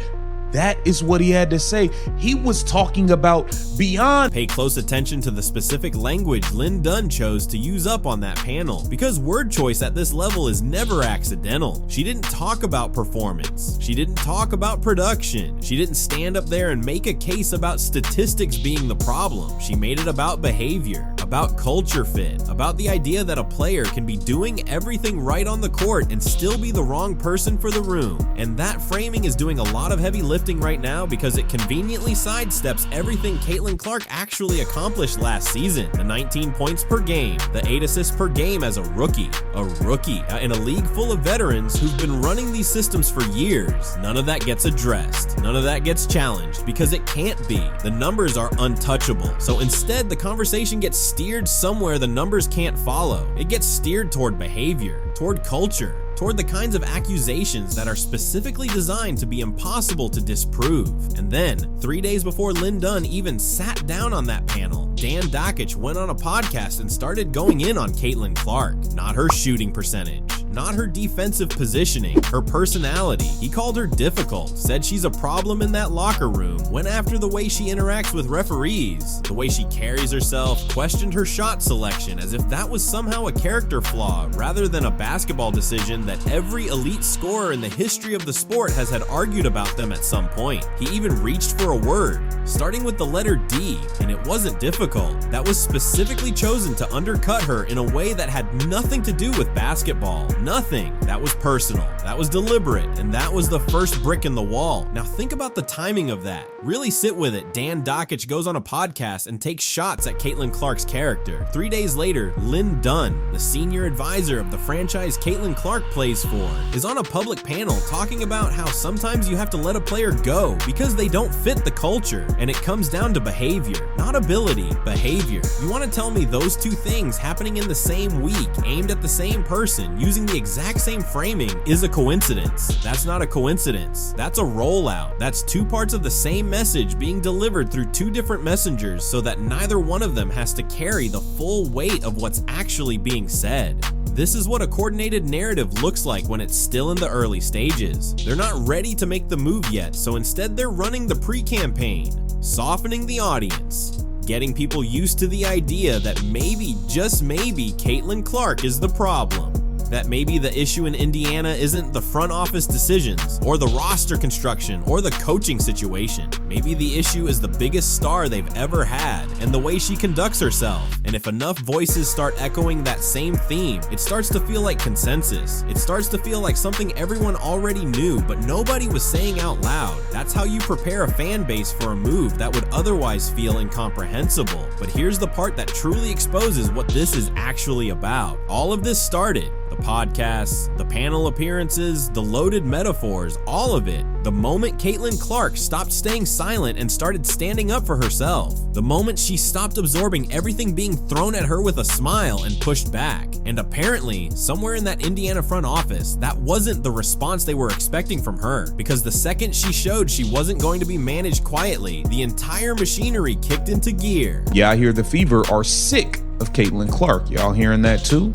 That is what he had to say. He was talking about beyond. Pay close attention to the specific language Lynn Dunn chose to use up on that panel, because word choice at this level is never accidental. She didn't talk about performance. She didn't talk about production. She didn't stand up there and make a case about statistics being the problem. She made it about behavior, about culture fit, about the idea that a player can be doing everything right on the court and still be the wrong person for the room. And that framing is doing a lot of heavy lifting right now because it conveniently sidesteps everything Caitlin Clark actually accomplished last season. The 19 points per game, the 8 assists per game as a rookie in a league full of veterans who've been running these systems for years. None of that gets addressed. None of that gets challenged because it can't be. The numbers are untouchable. So instead, the conversation gets steered somewhere the numbers can't follow. It gets steered toward behavior, toward culture, toward the kinds of accusations that are specifically designed to be impossible to disprove. And then, 3 days before Lynn Dunn even sat down on that panel, Dan Dockich went on a podcast and started going in on Caitlin Clark. Not her shooting percentage, not her defensive positioning, her personality. He called her difficult, said she's a problem in that locker room, went after the way she interacts with referees, the way she carries herself, questioned her shot selection as if that was somehow a character flaw rather than a basketball decision that every elite scorer in the history of the sport has had argued about them at some point. He even reached for a word, starting with the letter D, and it wasn't difficult. That was specifically chosen to undercut her in a way that had nothing to do with basketball. Nothing. That was personal. That was deliberate, and that was the first brick in the wall. Now think about the timing of that. Really sit with it. Dan Dockich goes on a podcast and takes shots at Caitlin Clark's character. 3 days later, Lynn Dunn, the senior advisor of the franchise Caitlin Clark plays for, is on a public panel talking about how sometimes you have to let a player go because they don't fit the culture, and it comes down to behavior, not ability, behavior. You want to tell me those two things happening in the same week, aimed at the same person, using the exact same framing, is a coincidence? That's not a coincidence. That's a rollout. That's two parts of the same message being delivered through two different messengers so that neither one of them has to carry the full weight of what's actually being said. This is what a coordinated narrative looks like when it's still in the early stages. They're not ready to make the move yet, so instead they're running the pre-campaign, softening the audience, getting people used to the idea that maybe, just maybe, Caitlin Clark is the problem. That maybe the issue in Indiana isn't the front office decisions, or the roster construction, or the coaching situation. Maybe the issue is the biggest star they've ever had, and the way she conducts herself. And if enough voices start echoing that same theme, it starts to feel like consensus. It starts to feel like something everyone already knew, but nobody was saying out loud. That's how you prepare a fan base for a move that would otherwise feel incomprehensible. But here's the part that truly exposes what this is actually about. All of this started, the podcasts, the panel appearances, the loaded metaphors, all of it, the moment Caitlin Clark stopped staying silent and started standing up for herself. The moment she stopped absorbing everything being thrown at her with a smile and pushed back. And apparently, somewhere in that Indiana front office, that wasn't the response they were expecting from her. Because the second she showed she wasn't going to be managed quietly, the entire machinery kicked into gear. Yeah, I hear the Fever are sick of Caitlin Clark. Y'all hearing that too?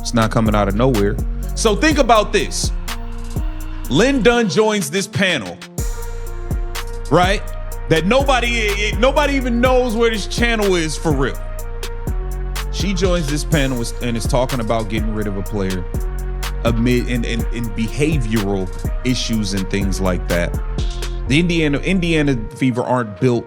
It's not coming out of nowhere. So think about this. Lynn Dunn joins this panel, right? That nobody even knows where this channel is for real. She joins this panel and is talking about getting rid of a player amid in behavioral issues and things like that. The Indiana Fever aren't built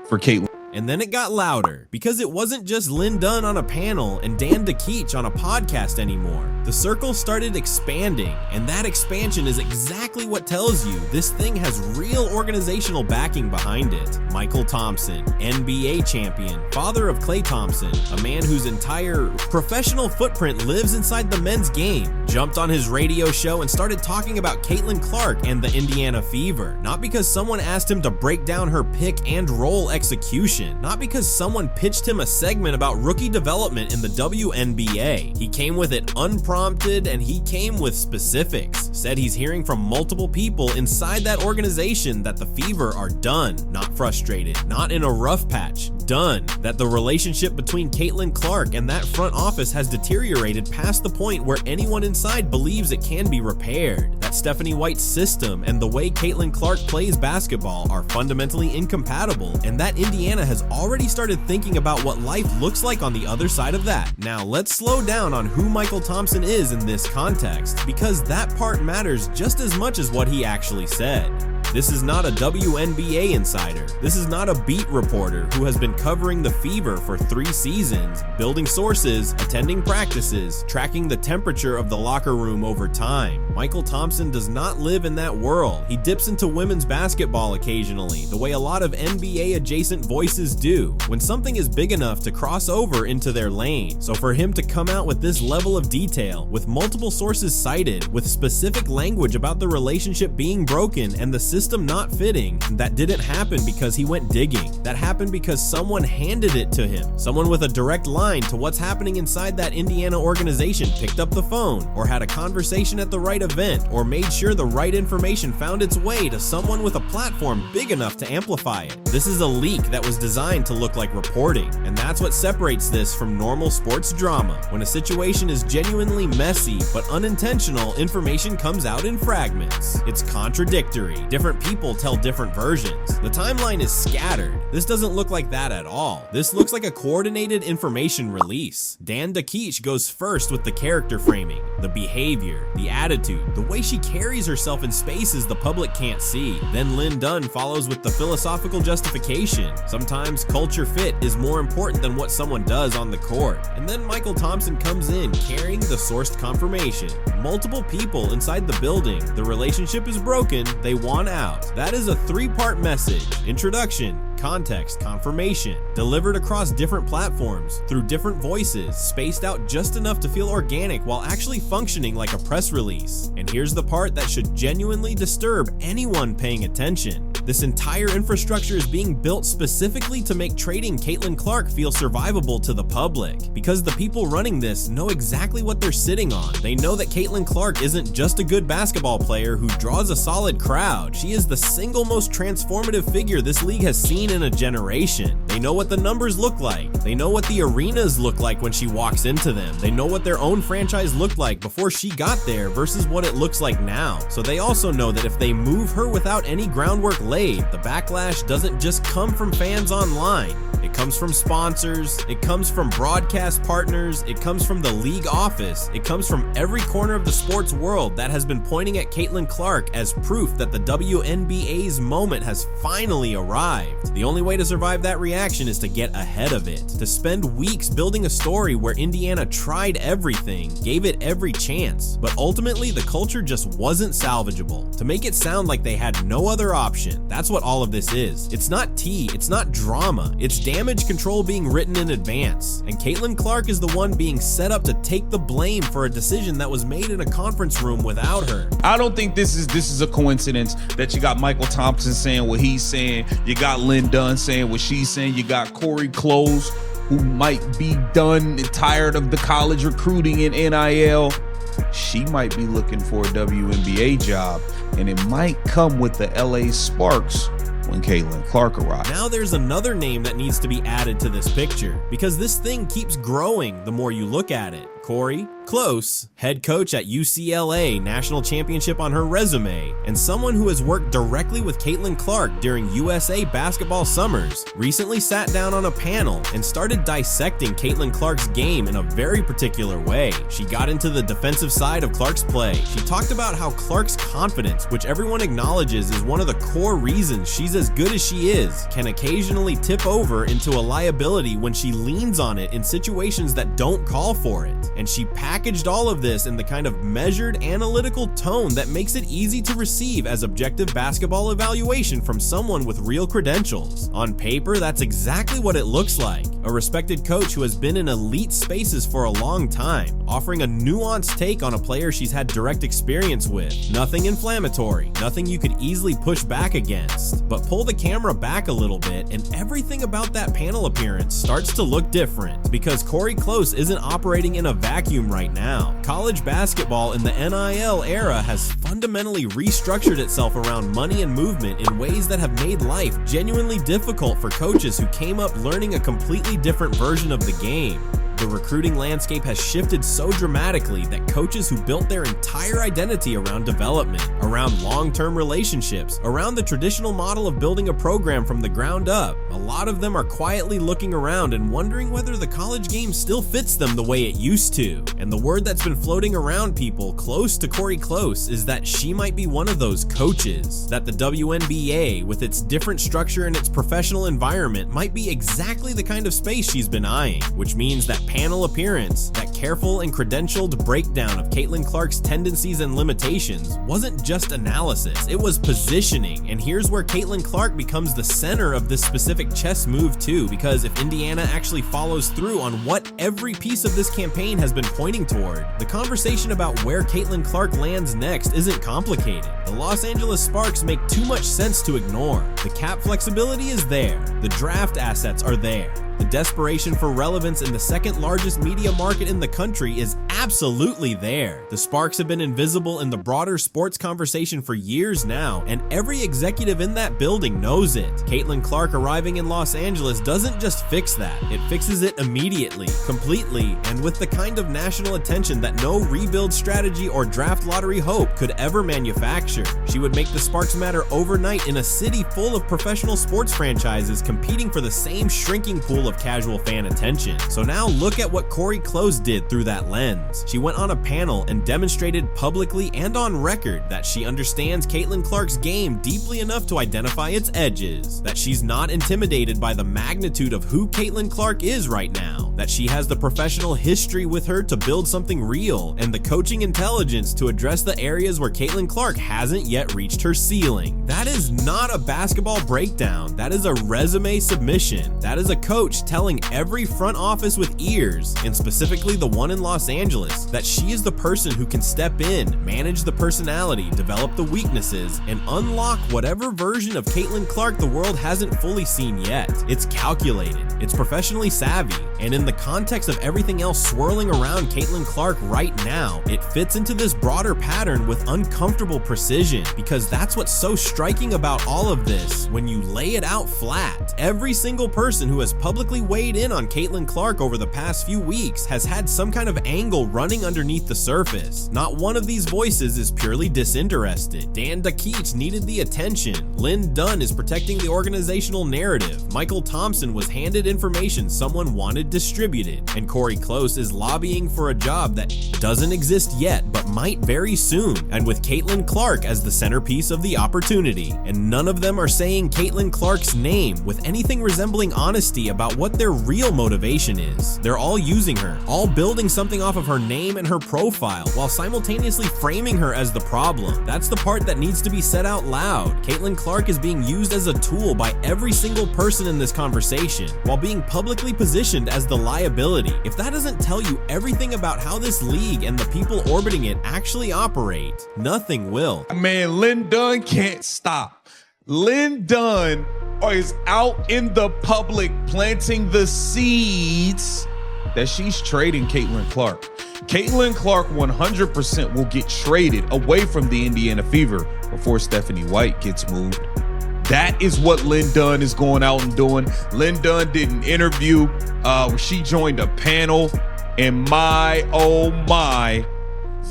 for Caitlin. And then it got louder, because it wasn't just Lynn Dunn on a panel and Dan DeKeach on a podcast anymore. The circle started expanding, and that expansion is exactly what tells you this thing has real organizational backing behind it. Michael Thompson, NBA champion, father of Klay Thompson, a man whose entire professional footprint lives inside the men's game, jumped on his radio show and started talking about Caitlin Clark and the Indiana Fever. Not because someone asked him to break down her pick and roll execution. Not because someone pitched him a segment about rookie development in the WNBA. He came with it unprompted, and he came with specifics. Said he's hearing from multiple people inside that organization that the Fever are done, not frustrated, not in a rough patch, done. That the relationship between Caitlin Clark and that front office has deteriorated past the point where anyone inside believes it can be repaired. That Stephanie White's system and the way Caitlin Clark plays basketball are fundamentally incompatible, and that Indiana has already started thinking about what life looks like on the other side of that. Now let's slow down on who Michael Thompson is in this context, because that part matters just as much as what he actually said. This is not a WNBA insider. This is not a beat reporter who has been covering the Fever for 3 seasons, building sources, attending practices, tracking the temperature of the locker room over time. Michael Thompson does not live in that world. He dips into women's basketball occasionally, the way a lot of NBA adjacent voices do, when something is big enough to cross over into their lane. So for him to come out with this level of detail, with multiple sources cited, with specific language about the relationship being broken and the system not fitting, that didn't happen because he went digging. That happened because someone handed it to him. Someone with a direct line to what's happening inside that Indiana organization picked up the phone, or had a conversation at the right event, or made sure the right information found its way to someone with a platform big enough to amplify it. This is a leak that was designed to look like reporting, and that's what separates this from normal sports drama. When a situation is genuinely messy but unintentional, information comes out in fragments. It's contradictory. Different people tell different versions. The timeline is scattered. This doesn't look like that at all. This looks like a coordinated information release. Dan DeKeach goes first with the character framing, the behavior, the attitude, the way she carries herself in spaces the public can't see. Then Lynn Dunn follows with the philosophical justification. Sometimes culture fit is more important than what someone does on the court. And then Michael Thompson comes in carrying the sourced confirmation. Multiple people inside the building. The relationship is broken. They want out. That is a 3-part message: introduction, context, confirmation, delivered across different platforms, through different voices, spaced out just enough to feel organic while actually functioning like a press release. And here's the part that should genuinely disturb anyone paying attention. This entire infrastructure is being built specifically to make trading Caitlin Clark feel survivable to the public, because the people running this know exactly what they're sitting on. They know that Caitlin Clark isn't just a good basketball player who draws a solid crowd. She is the single most transformative figure this league has seen in a generation. They know what the numbers look like. They know what the arenas look like when she walks into them. They know what their own franchise looked like before she got there versus what it looks like now. So they also know that if they move her without any groundwork laid, the backlash doesn't just come from fans online. It It comes from sponsors, it comes from broadcast partners, it comes from the league office, it comes from every corner of the sports world that has been pointing at Caitlin Clark as proof that the WNBA's moment has finally arrived. The only way to survive that reaction is to get ahead of it, to spend weeks building a story where Indiana tried everything, gave it every chance, but ultimately the culture just wasn't salvageable, to make it sound like they had no other option. That's what all of this is. It's not tea, it's not drama, it's damage control being written in advance, and Caitlin Clark is the one being set up to take the blame for a decision that was made in a conference room without her. I don't think this is a coincidence that you got Michael Thompson saying what he's saying, you got Lynn Dunn saying what she's saying, you got Corey Close, who might be done and tired of the college recruiting in NIL. She might be looking for a WNBA job, and it might come with the LA Sparks when Caitlin Clark arrives. Now there's another name that needs to be added to this picture, because this thing keeps growing the more you look at it. Corey Close, head coach at UCLA, national championship on her resume, and someone who has worked directly with Caitlin Clark during USA basketball summers, recently sat down on a panel and started dissecting Caitlin Clark's game in a very particular way. She got into the defensive side of Clark's play. She talked about how Clark's confidence, which everyone acknowledges is one of the core reasons she's as good as she is, can occasionally tip over into a liability when she leans on it in situations that don't call for it. And she packaged all of this in the kind of measured, analytical tone that makes it easy to receive as objective basketball evaluation from someone with real credentials. On paper, that's exactly what it looks like. A respected coach who has been in elite spaces for a long time, offering a nuanced take on a player she's had direct experience with. Nothing inflammatory, nothing you could easily push back against. But pull the camera back a little bit and everything about that panel appearance starts to look different, because Corey Close isn't operating in a vacuum right now. College basketball in the NIL era has fundamentally restructured itself around money and movement in ways that have made life genuinely difficult for coaches who came up learning a completely different version of the game. The recruiting landscape has shifted so dramatically that coaches who built their entire identity around development, around long-term relationships, around the traditional model of building a program from the ground up, a lot of them are quietly looking around and wondering whether the college game still fits them the way it used to. And the word that's been floating around people close to Corey Close is that she might be one of those coaches, that the WNBA, with its different structure and its professional environment, might be exactly the kind of space she's been eyeing, which means that panel appearance, that careful and credentialed breakdown of Caitlin Clark's tendencies and limitations, wasn't just analysis, it was positioning. And here's where Caitlin Clark becomes the center of this specific chess move too, because if Indiana actually follows through on what every piece of this campaign has been pointing toward, the conversation about where Caitlin Clark lands next isn't complicated. The Los Angeles Sparks make too much sense to ignore. The cap flexibility is there, the draft assets are there. The desperation for relevance in the second largest media market in the country is absolutely there. The Sparks have been invisible in the broader sports conversation for years now, and every executive in that building knows it. Caitlin Clark arriving in Los Angeles doesn't just fix that, it fixes it immediately, completely, and with the kind of national attention that no rebuild strategy or draft lottery hope could ever manufacture. She would make the Sparks matter overnight in a city full of professional sports franchises competing for the same shrinking pool of casual fan attention. So now look at what Corey Close did through that lens. She went on a panel and demonstrated publicly and on record that she understands Caitlin Clark's game deeply enough to identify its edges, that she's not intimidated by the magnitude of who Caitlin Clark is right now, that she has the professional history with her to build something real and the coaching intelligence to address the areas where Caitlin Clark hasn't yet reached her ceiling. That is not a basketball breakdown, that is a resume submission. That is a coach telling every front office with ears, and specifically the one in Los Angeles, that she is the person who can step in, manage the personality, develop the weaknesses, and unlock whatever version of Caitlin Clark the world hasn't fully seen yet. It's calculated, it's professionally savvy, and in the context of everything else swirling around Caitlin Clark right now, it fits into this broader pattern with uncomfortable precision, because that's what's so striking about all of this when you lay it out flat. Every single person who has publicly publicly weighed in on Caitlin Clark over the past few weeks has had some kind of angle running underneath the surface. Not one of these voices is purely disinterested. Dan Dakich needed the attention. Lynn Dunn is protecting the organizational narrative. Michael Thompson was handed information someone wanted distributed. And Corey Close is lobbying for a job that doesn't exist yet but might very soon, and with Caitlin Clark as the centerpiece of the opportunity. And none of them are saying Caitlin Clark's name with anything resembling honesty about what their real motivation is. They're all using her, all building something off of her name and her profile, while simultaneously framing her as the problem. That's the part that needs to be said out loud. Caitlin Clark is being used as a tool by every single person in this conversation, while being publicly positioned as the liability. If that doesn't tell you everything about how this league and the people orbiting it actually operate, nothing will. Man, Lynn Dunn can't stop. Lynn Dunn is out in the public planting the seeds that she's trading Caitlin Clark. Caitlin Clark 100% will get traded away from the Indiana Fever before Stephanie White gets moved. That is what Lynn Dunn is going out and doing. Lynn Dunn did an interview. She joined a panel, and my, oh my,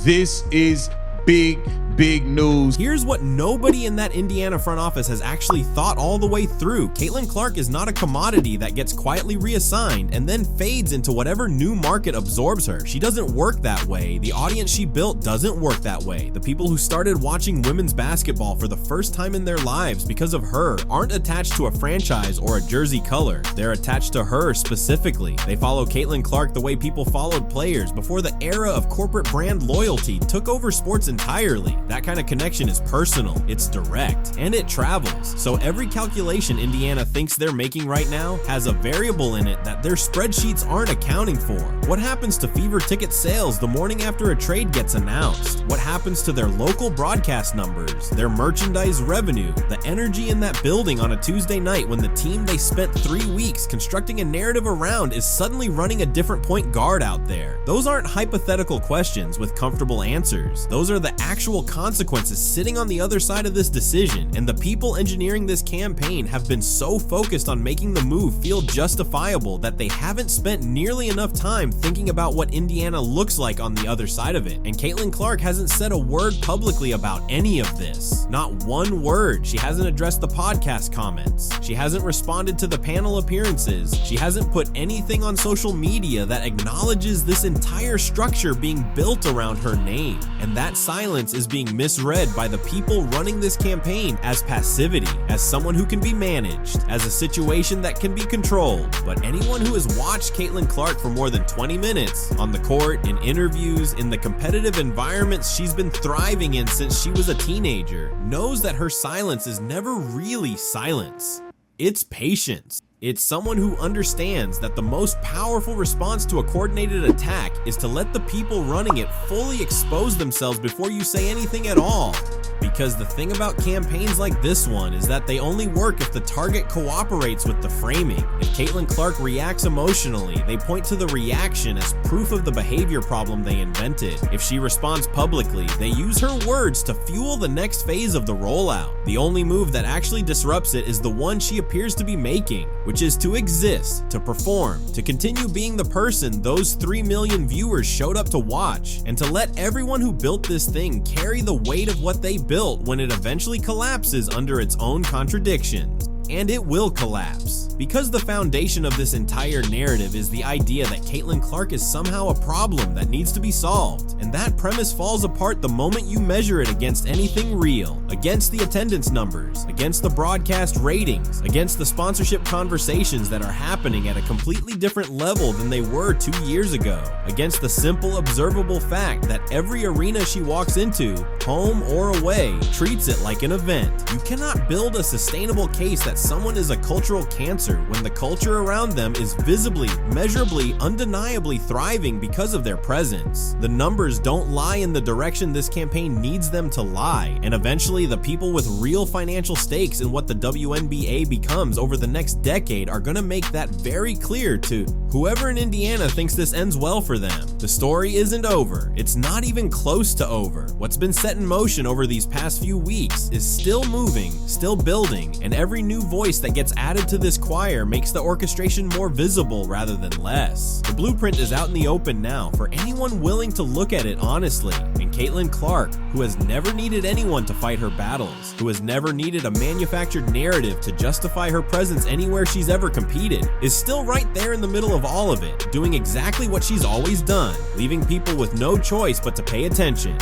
this is big news. Here's what nobody in that Indiana front office has actually thought all the way through. Caitlin Clark is not a commodity that gets quietly reassigned and then fades into whatever new market absorbs her. She doesn't work that way. The audience she built doesn't work that way. The people who started watching women's basketball for the first time in their lives because of her aren't attached to a franchise or a jersey color. They're attached to her specifically. They follow Caitlin Clark the way people followed players before the era of corporate brand loyalty took over sports entirely. That kind of connection is personal, it's direct, and it travels. So every calculation Indiana thinks they're making right now has a variable in it that their spreadsheets aren't accounting for. What happens to Fever ticket sales the morning after a trade gets announced? What happens to their local broadcast numbers, their merchandise revenue, the energy in that building on a Tuesday night when the team they spent 3 weeks constructing a narrative around is suddenly running a different point guard out there? Those aren't hypothetical questions with comfortable answers. Those are the actual consequences sitting on the other side of this decision, and the people engineering this campaign have been so focused on making the move feel justifiable that they haven't spent nearly enough time thinking about what Indiana looks like on the other side of it. And Caitlin Clark hasn't said a word publicly about any of this. Not one word. She hasn't addressed the podcast comments. She hasn't responded to the panel appearances. She hasn't put anything on social media that acknowledges this entire structure being built around her name. And that silence is being misread by the people running this campaign as passivity, as someone who can be managed, as a situation that can be controlled. But anyone who has watched Caitlin Clark for more than 20 minutes on the court, in interviews, in the competitive environments she's been thriving in since she was a teenager, knows that her silence is never really silence. It's patience. It's someone who understands that the most powerful response to a coordinated attack is to let the people running it fully expose themselves before you say anything at all. Because the thing about campaigns like this one is that they only work if the target cooperates with the framing. If Caitlin Clark reacts emotionally, they point to the reaction as proof of the behavior problem they invented. If she responds publicly, they use her words to fuel the next phase of the rollout. The only move that actually disrupts it is the one she appears to be making, which is to exist, to perform, to continue being the person those 3 million viewers showed up to watch, and to let everyone who built this thing carry the weight of what they built when it eventually collapses under its own contradictions. And it will collapse. Because the foundation of this entire narrative is the idea that Caitlin Clark is somehow a problem that needs to be solved, and that premise falls apart the moment you measure it against anything real, against the attendance numbers, against the broadcast ratings, against the sponsorship conversations that are happening at a completely different level than they were 2 years ago, against the simple observable fact that every arena she walks into, home or away, treats it like an event. You cannot build a sustainable case that someone is a cultural cancer when the culture around them is visibly, measurably, undeniably thriving because of their presence. The numbers don't lie in the direction this campaign needs them to lie, and eventually unfortunately, the people with real financial stakes in what the WNBA becomes over the next decade are gonna make that very clear to whoever in Indiana thinks this ends well for them. The story isn't over. It's not even close to over. What's been set in motion over these past few weeks is still moving, still building, and every new voice that gets added to this choir makes the orchestration more visible rather than less. The blueprint is out in the open now for anyone willing to look at it honestly, and Caitlin Clark, who has never needed anyone to fight her battles, who has never needed a manufactured narrative to justify her presence anywhere she's ever competed, is still right there in the middle of all of it, doing exactly what she's always done, leaving people with no choice but to pay attention.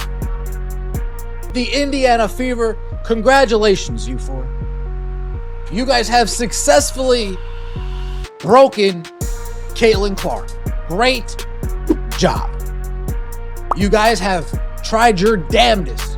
The Indiana Fever, congratulations, you four. You guys have successfully broken Caitlin Clark. Great job. You guys have tried your damnedest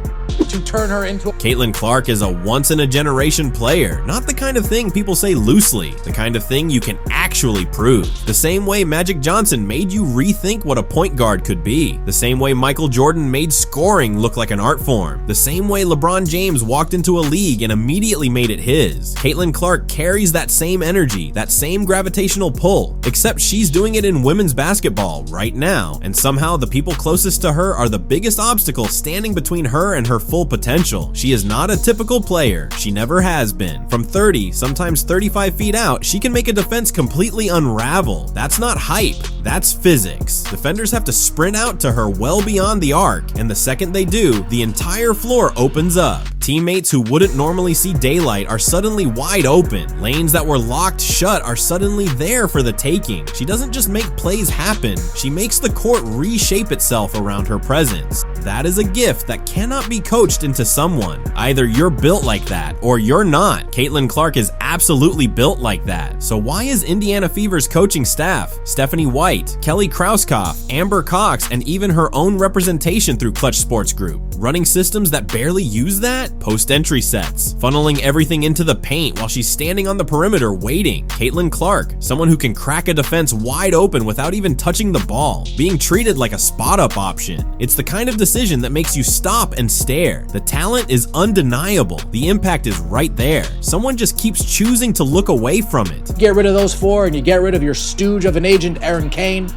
to turn her into a... Caitlin Clark is a once-in-a-generation player, not the kind of thing people say loosely, the kind of thing you can actually prove. The same way Magic Johnson made you rethink what a point guard could be, the same way Michael Jordan made scoring look like an art form, the same way LeBron James walked into a league and immediately made it his. Caitlin Clark carries that same energy, that same gravitational pull, except she's doing it in women's basketball right now, and somehow the people closest to her are the biggest obstacle standing between her and her full potential. She is not a typical player. She never has been. From 30, sometimes 35 feet out, she can make a defense completely unravel. That's not hype. That's physics. Defenders have to sprint out to her well beyond the arc, and the second they do, the entire floor opens up. Teammates who wouldn't normally see daylight are suddenly wide open. Lanes that were locked shut are suddenly there for the taking. She doesn't just make plays happen, she makes the court reshape itself around her presence. That is a gift that cannot be coached into someone. Either you're built like that, or you're not. Caitlin Clark is absolutely built like that. So why is Indiana Fever's coaching staff, Stephanie White, Kelly Krauskopf, Amber Cox, and even her own representation through Clutch Sports Group, running systems that barely use that? Post-entry sets, funneling everything into the paint while she's standing on the perimeter waiting. Caitlin Clark, someone who can crack a defense wide open without even touching the ball, being treated like a spot-up option. It's the kind of decision that makes you stop and stare. The talent is undeniable. The impact is right there. Someone just keeps choosing to look away from it. Get rid of those four and you get rid of your stooge of an agent, Aaron Kane.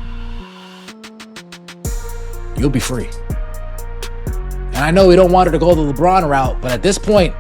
You'll be free. And I know we don't want her to go the LeBron route, but at this point,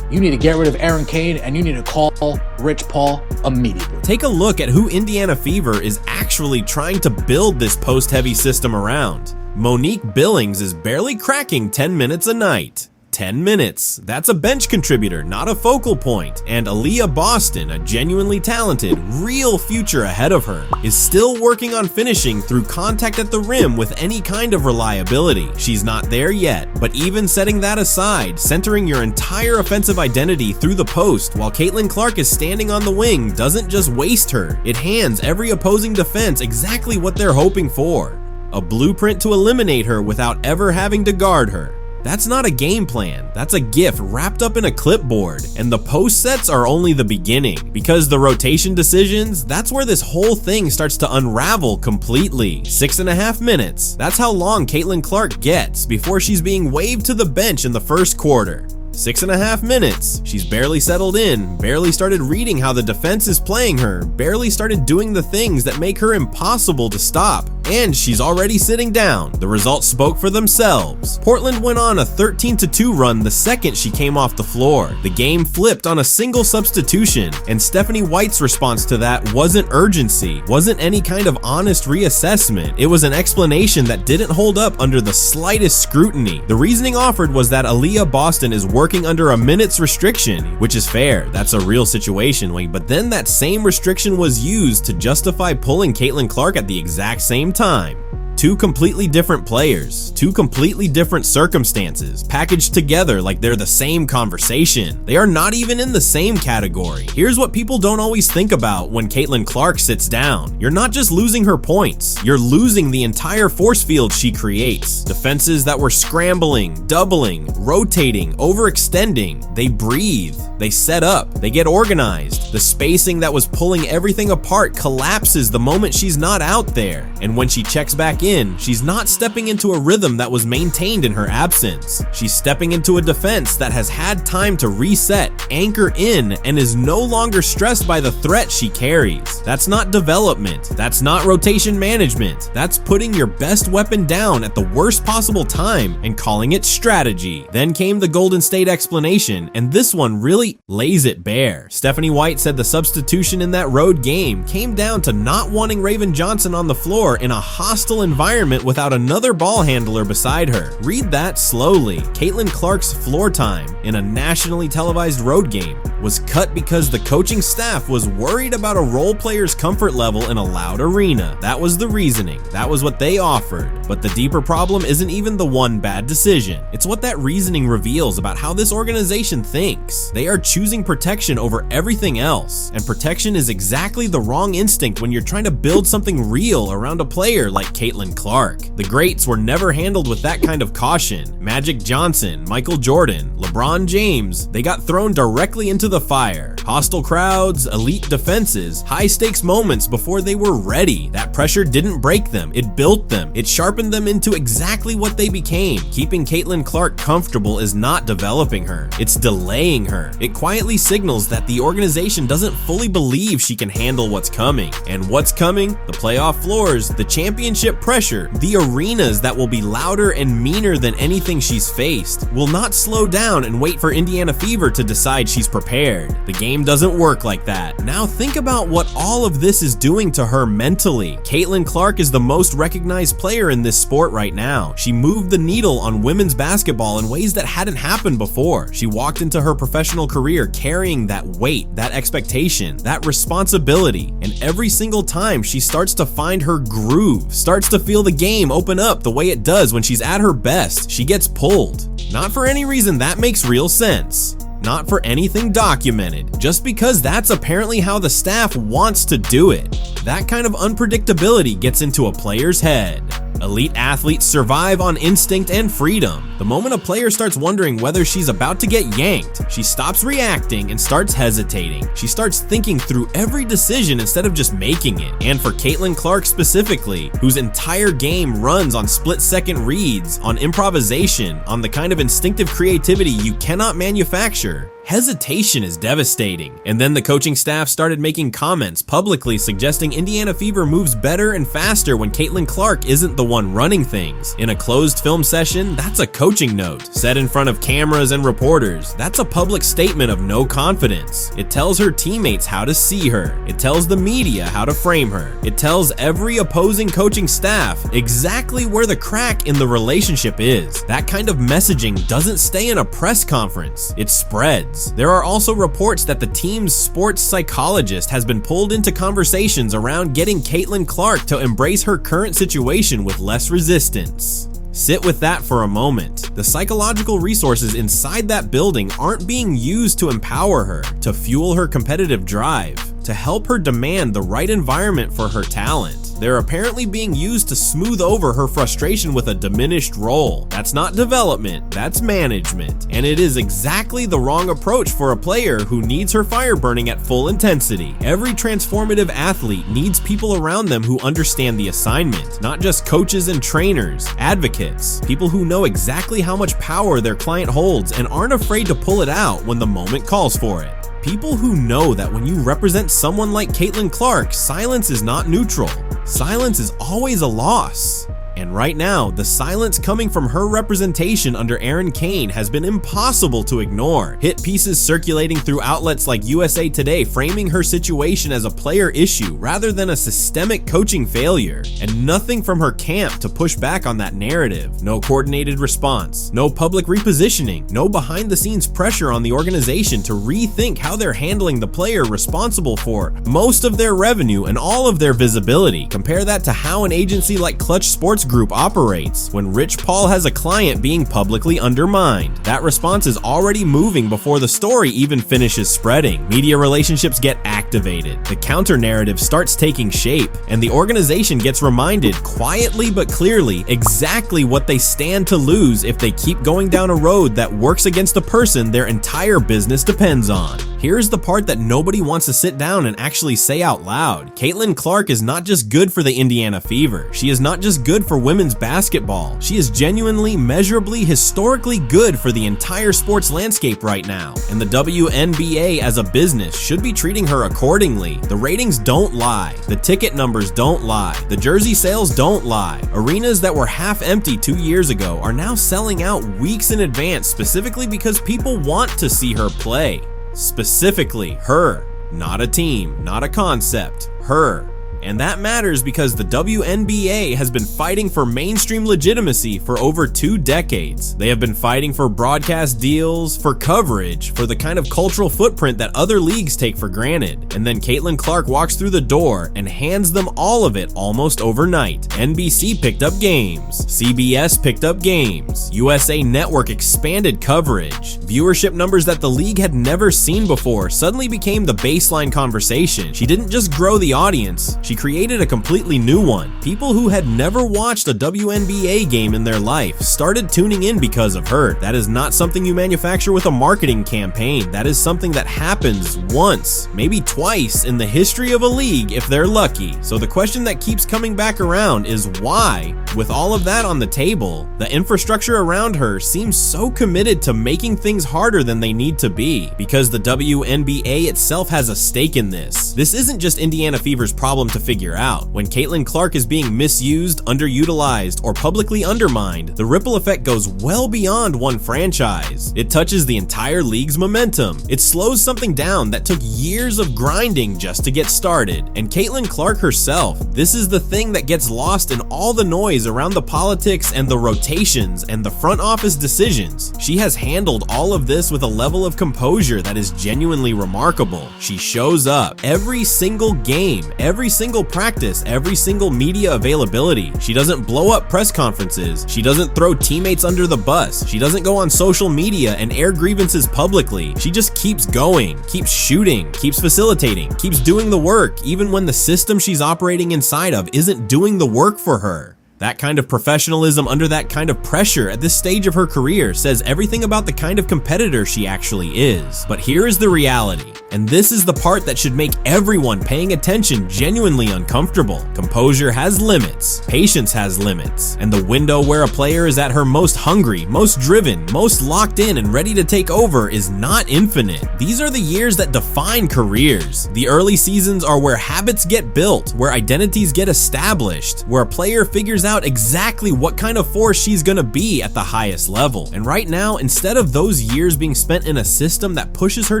you need to get rid of Aaron Kane and you need to call Rich Paul immediately. Take a look at who Indiana Fever is actually trying to build this post-heavy system around. Monique Billings is barely cracking 10 minutes a night. 10 minutes. That's a bench contributor, not a focal point. And Aaliyah Boston, a genuinely talented, real future ahead of her, is still working on finishing through contact at the rim with any kind of reliability. She's not there yet, but even setting that aside, centering your entire offensive identity through the post while Caitlin Clark is standing on the wing doesn't just waste her. It hands every opposing defense exactly what they're hoping for. A blueprint to eliminate her without ever having to guard her. That's not a game plan, that's a gift wrapped up in a clipboard, and the post sets are only the beginning, because the rotation decisions, that's where this whole thing starts to unravel completely. 6.5 minutes, that's how long Caitlin Clark gets before she's being waved to the bench in the first quarter. 6.5 minutes. She's barely settled in, barely started reading how the defense is playing her, barely started doing the things that make her impossible to stop, and she's already sitting down. The results spoke for themselves. Portland went on a 13-2 run the second she came off the floor. The game flipped on a single substitution, and Stephanie White's response to that wasn't urgency, wasn't any kind of honest reassessment. It was an explanation that didn't hold up under the slightest scrutiny. The reasoning offered was that Aaliyah Boston is working under a minutes restriction, which is fair, that's a real situation, but then that same restriction was used to justify pulling Caitlin Clark at the exact same time. Two completely different players, two completely different circumstances, packaged together like they're the same conversation. They are not even in the same category. Here's what people don't always think about when Caitlin Clark sits down. You're not just losing her points, you're losing the entire force field she creates. Defenses that were scrambling, doubling, rotating, overextending, they breathe, they set up, they get organized. The spacing that was pulling everything apart collapses the moment she's not out there. And when she checks back in, in, she's not stepping into a rhythm that was maintained in her absence. She's stepping into a defense that has had time to reset, anchor in, and is no longer stressed by the threat she carries. That's not development. That's not rotation management. That's putting your best weapon down at the worst possible time and calling it strategy. Then came the Golden State explanation, and this one really lays it bare. Stephanie White said the substitution in that road game came down to not wanting Raven Johnson on the floor in a hostile environment without another ball handler beside her. Read that slowly. Caitlin Clark's floor time in a nationally televised road game was cut because the coaching staff was worried about a role player's comfort level in a loud arena. That was the reasoning. That was what they offered. But the deeper problem isn't even the one bad decision. It's what that reasoning reveals about how this organization thinks. They are choosing protection over everything else, and protection is exactly the wrong instinct when you're trying to build something real around a player like Caitlin Clark. The greats were never handled with that kind of caution. Magic Johnson, Michael Jordan, LeBron James, they got thrown directly into the fire. Hostile crowds, elite defenses, high-stakes moments before they were ready. That pressure didn't break them, it built them. It sharpened them into exactly what they became. Keeping Caitlin Clark comfortable is not developing her, it's delaying her. It quietly signals that the organization doesn't fully believe she can handle what's coming. And what's coming? The playoff floors, the championship pressure, the arenas that will be louder and meaner than anything she's faced. Will not slow down and wait for Indiana Fever to decide she's prepared. The game doesn't work like that. Now think about what all of this is doing to her mentally. Caitlin Clark is the most recognized player in this sport right now. She moved the needle on women's basketball in ways that hadn't happened before. She walked into her professional career carrying that weight, that expectation, that responsibility, and every single time she starts to find her groove, starts to feel the game open up the way it does when she's at her best, she gets pulled. Not for any reason that makes real sense. Not for anything documented, just because that's apparently how the staff wants to do it. That kind of unpredictability gets into a player's head. Elite athletes survive on instinct and freedom. The moment a player starts wondering whether she's about to get yanked, she stops reacting and starts hesitating. She starts thinking through every decision instead of just making it. And for Caitlin Clark specifically, whose entire game runs on split-second reads, on improvisation, on the kind of instinctive creativity you cannot manufacture, hesitation is devastating. And then the coaching staff started making comments publicly suggesting Indiana Fever moves better and faster when Caitlin Clark isn't the one running things. In a closed film session, that's a coaching note. Said in front of cameras and reporters, that's a public statement of no confidence. It tells her teammates how to see her. It tells the media how to frame her. It tells every opposing coaching staff exactly where the crack in the relationship is. That kind of messaging doesn't stay in a press conference. It spreads. There are also reports that the team's sports psychologist has been pulled into conversations around getting Caitlin Clark to embrace her current situation with less resistance. Sit with that for a moment. The psychological resources inside that building aren't being used to empower her, to fuel her competitive drive, to help her demand the right environment for her talent. They're apparently being used to smooth over her frustration with a diminished role. That's not development, that's management. And it is exactly the wrong approach for a player who needs her fire burning at full intensity. Every transformative athlete needs people around them who understand the assignment, not just coaches and trainers, advocates, people who know exactly how much power their client holds and aren't afraid to pull it out when the moment calls for it. People who know that when you represent someone like Caitlin Clark, silence is not neutral. Silence is always a loss. And right now, the silence coming from her representation under Aaron Kane has been impossible to ignore. Hit pieces circulating through outlets like USA Today framing her situation as a player issue rather than a systemic coaching failure. And nothing from her camp to push back on that narrative. No coordinated response, no public repositioning, no behind-the-scenes pressure on the organization to rethink how they're handling the player responsible for most of their revenue and all of their visibility. Compare that to how an agency like Clutch Sports Group operates when Rich Paul has a client being publicly undermined. That response is already moving before the story even finishes spreading. Media relationships get activated, the counter narrative starts taking shape, and the organization gets reminded quietly but clearly exactly what they stand to lose if they keep going down a road that works against the person their entire business depends on. Here's the part that nobody wants to sit down and actually say out loud. Caitlin Clark is not just good for the Indiana Fever. She is not just good for women's basketball. She is genuinely, measurably, historically good for the entire sports landscape right now. And the WNBA as a business should be treating her accordingly. The ratings don't lie. The ticket numbers don't lie. The jersey sales don't lie. Arenas that were half empty 2 years ago are now selling out weeks in advance specifically because people want to see her play. Specifically her. Not a team, not a concept. Her. And that matters because the WNBA has been fighting for mainstream legitimacy for over 2 decades. They have been fighting for broadcast deals, for coverage, for the kind of cultural footprint that other leagues take for granted. And then Caitlin Clark walks through the door and hands them all of it almost overnight. NBC picked up games. CBS picked up games. USA Network expanded coverage. Viewership numbers that the league had never seen before suddenly became the baseline conversation. She didn't just grow the audience, she created a completely new one. People who had never watched a WNBA game in their life started tuning in because of her. That is not something you manufacture with a marketing campaign. That is something that happens once, maybe twice in the history of a league if they're lucky. So the question that keeps coming back around is why, with all of that on the table, the infrastructure around her seems so committed to making things harder than they need to be, because the WNBA itself has a stake in this. This isn't just Indiana Fever's problem to figure out. When Caitlin Clark is being misused, underutilized, or publicly undermined, the ripple effect goes well beyond one franchise. It touches the entire league's momentum. It slows something down that took years of grinding just to get started. And Caitlin Clark herself, this is the thing that gets lost in all the noise around the politics and the rotations and the front office decisions. She has handled all of this with a level of composure that is genuinely remarkable. She shows up every single game, every single practice, every single media availability. She doesn't blow up press conferences. She doesn't throw teammates under the bus. She doesn't go on social media and air grievances publicly. She just keeps going, keeps shooting, keeps facilitating, keeps doing the work, even when the system she's operating inside of isn't doing the work for her. That kind of professionalism under that kind of pressure at this stage of her career says everything about the kind of competitor she actually is. But here is the reality, and this is the part that should make everyone paying attention genuinely uncomfortable. Composure has limits, patience has limits, and the window where a player is at her most hungry, most driven, most locked in and ready to take over is not infinite. These are the years that define careers. The early seasons are where habits get built, where identities get established, where a player figures out exactly what kind of force she's gonna be at the highest level. And right now, instead of those years being spent in a system that pushes her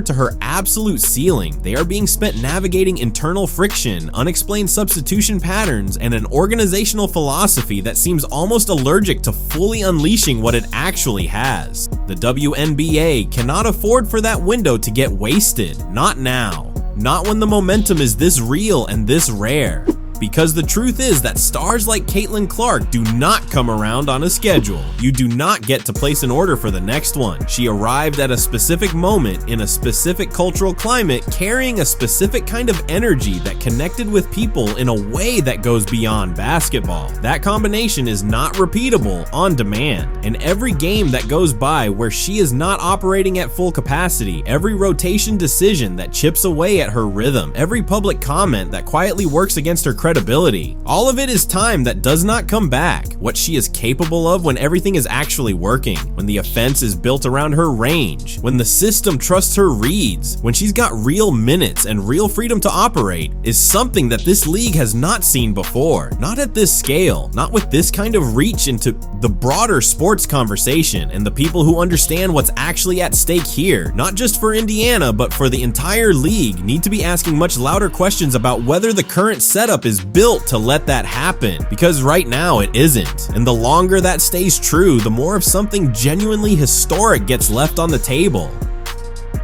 to her absolute ceiling, they are being spent navigating internal friction, unexplained substitution patterns, and an organizational philosophy that seems almost allergic to fully unleashing what it actually has. The WNBA cannot afford for that window to get wasted. Not now. Not when the momentum is this real and this rare. Because the truth is that stars like Caitlin Clark do not come around on a schedule. You do not get to place an order for the next one. She arrived at a specific moment in a specific cultural climate, carrying a specific kind of energy that connected with people in a way that goes beyond basketball. That combination is not repeatable on demand. And every game that goes by where she is not operating at full capacity, every rotation decision that chips away at her rhythm, every public comment that quietly works against her credibility. All of it is time that does not come back. What she is capable of when everything is actually working, when the offense is built around her range, when the system trusts her reads, when she's got real minutes and real freedom to operate, is something that this league has not seen before. Not at this scale, not with this kind of reach into the broader sports conversation and the people who understand what's actually at stake here, not just for Indiana, but for the entire league, need to be asking much louder questions about whether the current setup is built to let that happen, because right now it isn't. And the longer that stays true, the more of something genuinely historic gets left on the table.